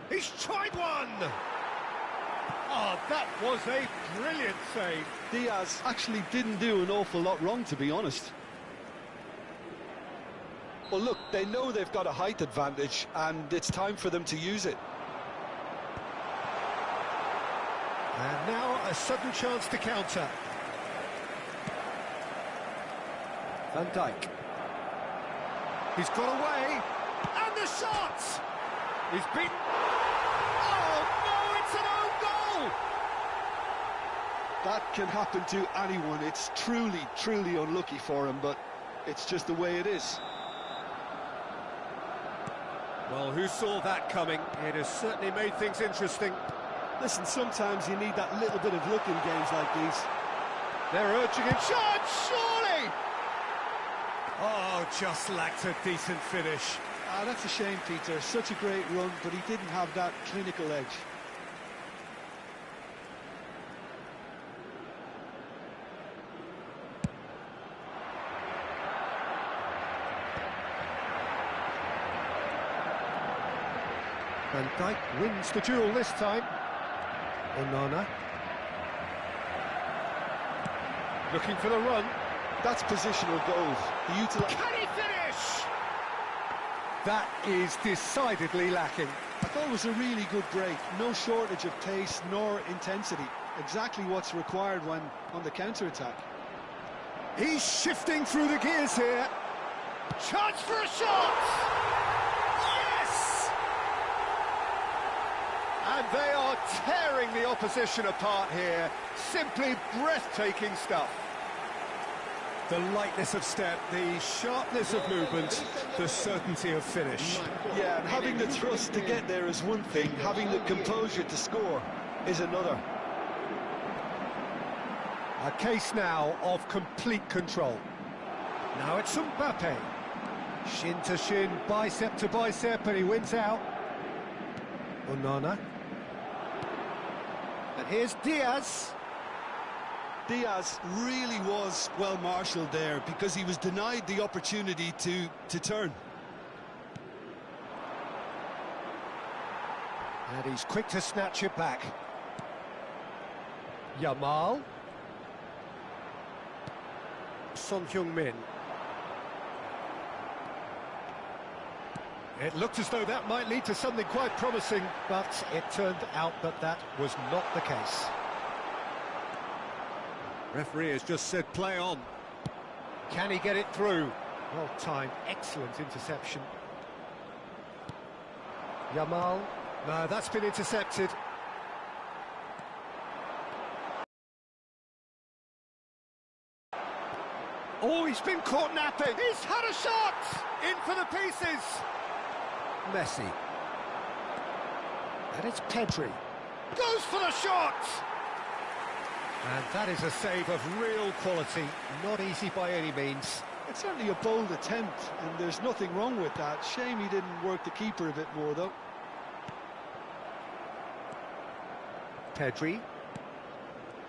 He's tried one. Oh, that was a brilliant save. Diaz actually didn't do an awful lot wrong, to be honest. Well, look, they know they've got a height advantage, and it's time for them to use it. And now a sudden chance to counter. Van Dijk. He's got away. And the shot! He's beaten. Oh, no, it's an own goal! That can happen to anyone. It's truly, truly unlucky for him, but it's just the way it is. Well, who saw that coming? It has certainly made things interesting. Listen, sometimes you need that little bit of luck in games like these. They're urging him. Shot, surely! Oh, just lacked a decent finish. Ah, that's a shame, Peter. Such a great run, but he didn't have that clinical edge. Van Dijk wins the duel this time. Onana. Looking for the run. That's positional goals. Can he finish? That is decidedly lacking. I thought it was a really good break. No shortage of pace nor intensity. Exactly what's required when on the counter-attack. He's shifting through the gears here. Chance for a shot! Yes! And They are tearing the opposition apart here. Simply breathtaking stuff. The lightness of step, the sharpness of movement, the certainty of finish. Yeah, and having the thrust to get there is one thing, having the composure to score is another. A case now of complete control. Now it's Mbappe. Shin to shin, bicep to bicep, and he wins out. Onana. And here's Diaz. Diaz really was well marshalled there because he was denied the opportunity to turn. And he's quick to snatch it back. Yamal. Son Heung-min. It looked as though that might lead to something quite promising, but it turned out that that was not the case. Referee has just said play on. Can he get it through? Well timed, excellent interception. Yamal. No, that's been intercepted. Oh, he's been caught napping. He's had a shot! In for the pieces. Messi. And it's Pedri. Goes for the shot! And that is a save of real quality. Not easy by any means. It's certainly a bold attempt, and there's nothing wrong with that. Shame he didn't work the keeper a bit more, though. Pedri.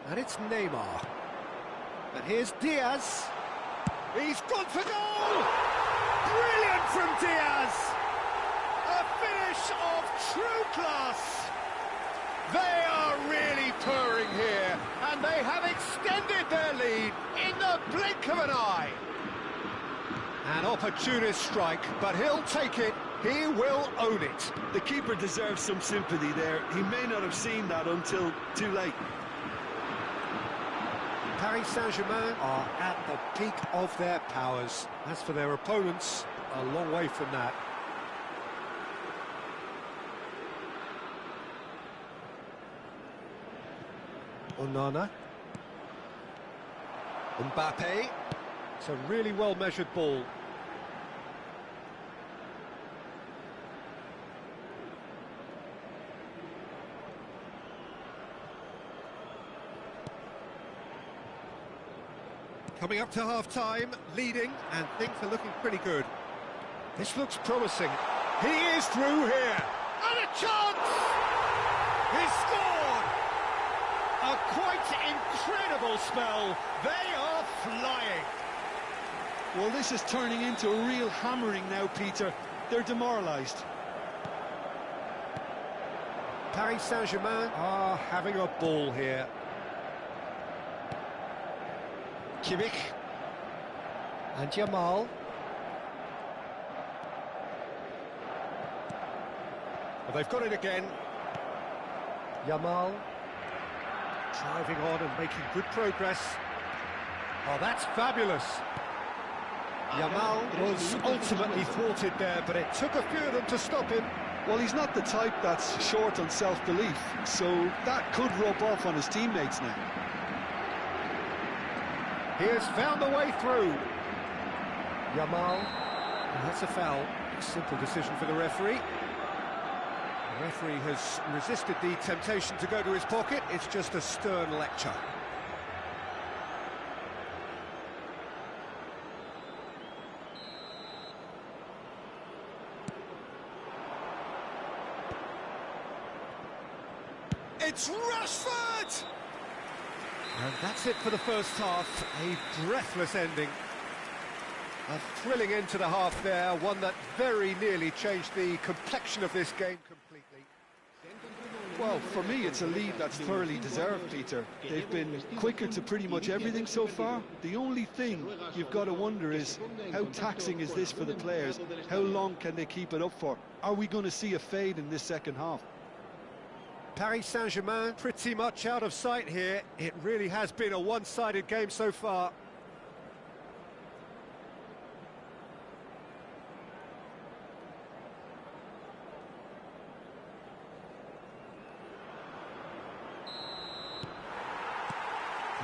And it's Neymar. And here's Diaz. He's gone for goal! Brilliant from Diaz! A finish of true class! They are really purring here, and they have extended their lead in the blink of an eye. An opportunist strike, but he'll take it. He will own it. The keeper deserves some sympathy there. He may not have seen that until too late. Paris Saint-Germain are at the peak of their powers. As for their opponents, a long way from that. Onana. Mbappe. It's a really well-measured ball. Coming up to half-time, leading, and things are looking pretty good. This looks promising. He is through here. And a chance! He scored! A quite incredible spell. They are flying. Well, this is turning into a real hammering now, Peter. They're demoralised. Paris Saint-Germain are having a ball here. Kimmich. And Yamal. Well, they've got it again. Yamal. Driving on and making good progress. Oh, that's fabulous. Yamal was ultimately thwarted there, but it took a few of them to stop him. Well, he's not the type that's short on self-belief, so that could rub off on his teammates now. He has found a way through. Yamal. And that's a foul. A simple decision for the referee. The referee has resisted the temptation to go to his pocket. It's just a stern lecture. It's Rashford! And that's it for the first half. A breathless ending. A thrilling end to the half there, one that very nearly changed the complexion of this game completely. Well, for me, it's a lead that's thoroughly deserved, Peter. They've been quicker to pretty much everything so far. The only thing you've got to wonder is, how taxing is this for the players? How long can they keep it up for? Are we going to see a fade in this second half? Paris Saint-Germain pretty much out of sight here. It really has been a one-sided game so far.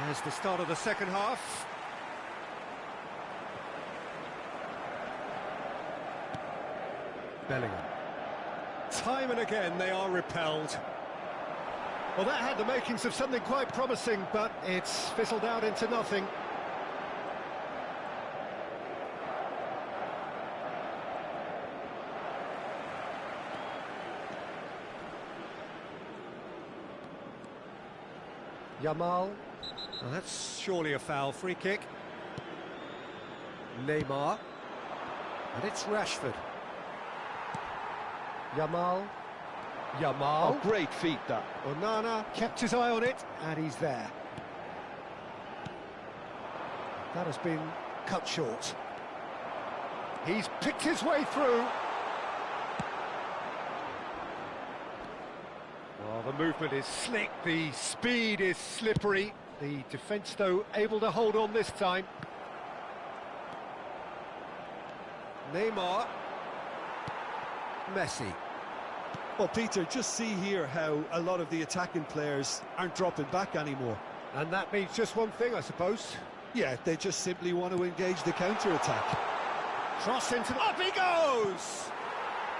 There's the start of the second half. Bellingham. Time and again they are repelled. Well, that had the makings of something quite promising, but it's fizzled out into nothing. Yamal. Oh, that's surely a foul. Free kick. Neymar. And it's Rashford. Yamal. Oh, great feat, that. Onana kept his eye on it, and he's there. That has been cut short. He's picked his way through. Well, the movement is slick, the speed is slippery. The defence, though, able to hold on this time. Neymar. Messi. Well, Peter, just see here how a lot of the attacking players aren't dropping back anymore. And that means just one thing, I suppose. Yeah, they just simply want to engage the counter-attack. Cross into the... Up he goes!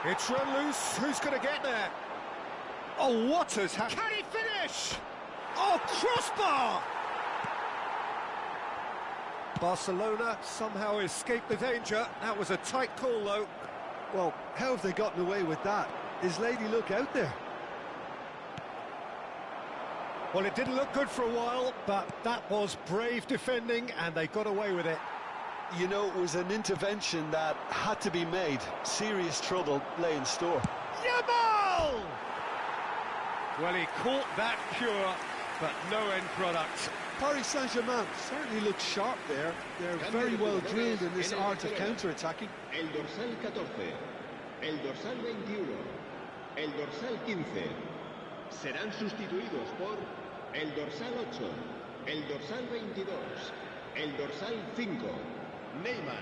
It's run loose. Who's going to get there? Oh, what has happened? Can he finish? Oh, crossbar! Barcelona somehow escaped the danger. That was a tight call, though. Well, how have they gotten away with that? Is Lady Luck out there? Well, it didn't look good for a while, but that was brave defending, and they got away with it. You know, it was an intervention that had to be made. Serious trouble lay in store. Yamal! Well, he caught that cure, but no end product. Paris Saint-Germain certainly looks sharp there. They're very well drilled in this art of counter-attacking. El dorsal 14, el dorsal 21, el dorsal 15. Serán sustituidos por el dorsal 8, el dorsal 22, el dorsal 5, Neymar.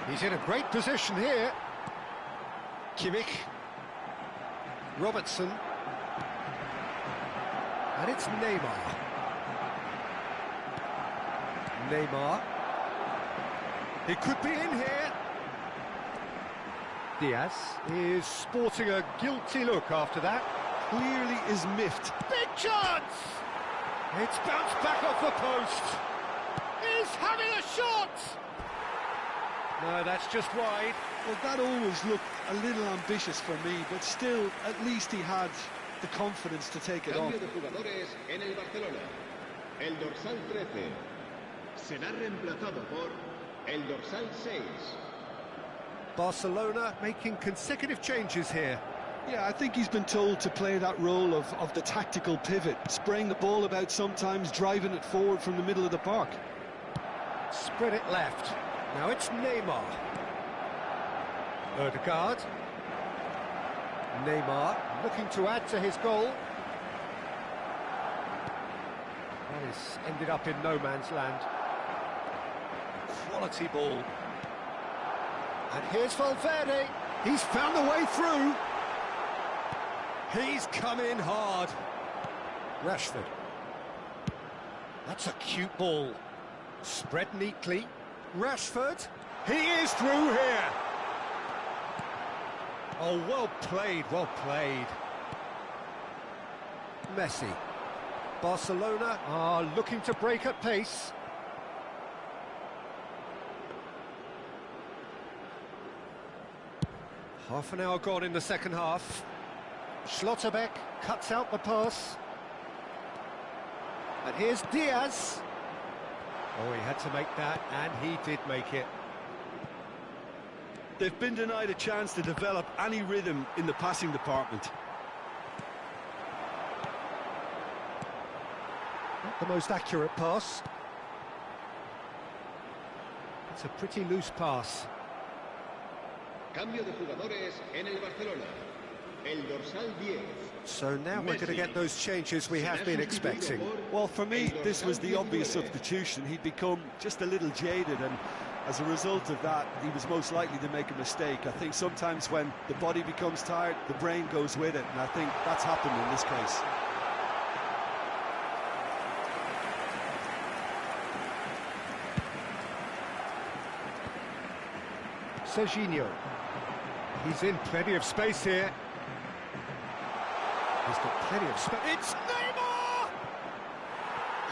He's in a great position here. Kimmich. Robertson. And it's Neymar. Neymar. He could be in here. Diaz is sporting a guilty look after that. Clearly is miffed. Big chance! It's bounced back off the post. He's having a shot! No, that's just wide. Well, that always looked a little ambitious for me, but still, at least he had the confidence to take it on. Cambio de jugadores en el Barcelona. El dorsal 13 será reemplazado por el dorsal 6. Barcelona making consecutive changes here. Yeah, I think he's been told to play that role of the tactical pivot, spraying the ball about sometimes, driving it forward from the middle of the park. Spread it left. Now it's Neymar. Odegaard. Neymar looking to add to his goal. That has ended up in no man's land. Quality ball. And here's Valverde. He's found a way through. He's come in hard. Rashford. That's a cute ball. Spread neatly. Rashford. He is through here. Oh, well played, well played. Messi. Barcelona are looking to break at pace. Half an hour gone in the second half. Schlotterbeck cuts out the pass. And here's Diaz. Oh, he had to make that, and he did make it. They've been denied a chance to develop any rhythm in the passing department. Not the most accurate pass. It's a pretty loose pass. Cambio de jugadores en el Barcelona. El dorsal 10. So now we're going to get those changes we have been expecting. Well, for me, this was the obvious substitution. He'd become just a little jaded, and As a result of that, he was most likely to make a mistake. I think sometimes when the body becomes tired, the brain goes with it, and I think that's happened in this case. Serginho. He's in plenty of space here. He's got plenty of space. It's Neymar!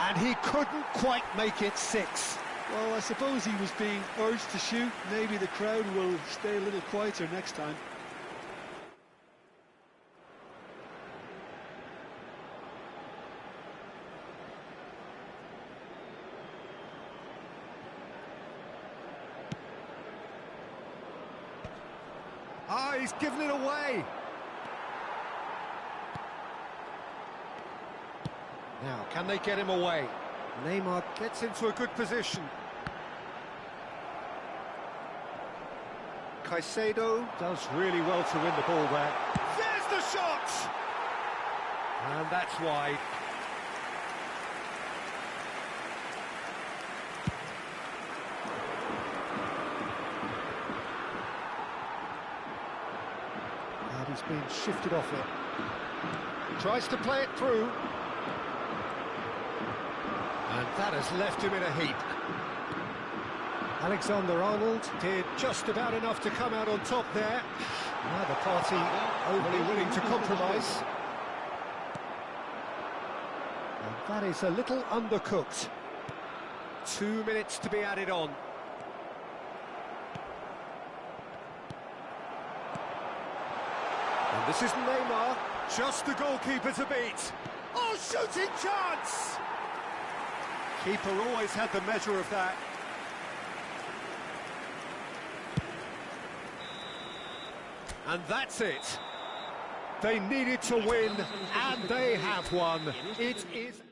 And he couldn't quite make it 6. Well, I suppose he was being urged to shoot. Maybe the crowd will stay a little quieter next time. Ah, he's given it away. Now, can they get him away? Neymar gets into a good position. Caicedo does really well to win the ball there. There's the shot! And that's wide. And he's been shifted off it. Tries to play it through. And that has left him in a heap. Alexander-Arnold did just about enough to come out on top there. Neither party overly willing to compromise. And that is a little undercooked. 2 minutes to be added on. And this is Neymar, just the goalkeeper to beat. Oh, shooting chance! Keeper always had the measure of that. And that's it. They needed to win, and they have won. It is...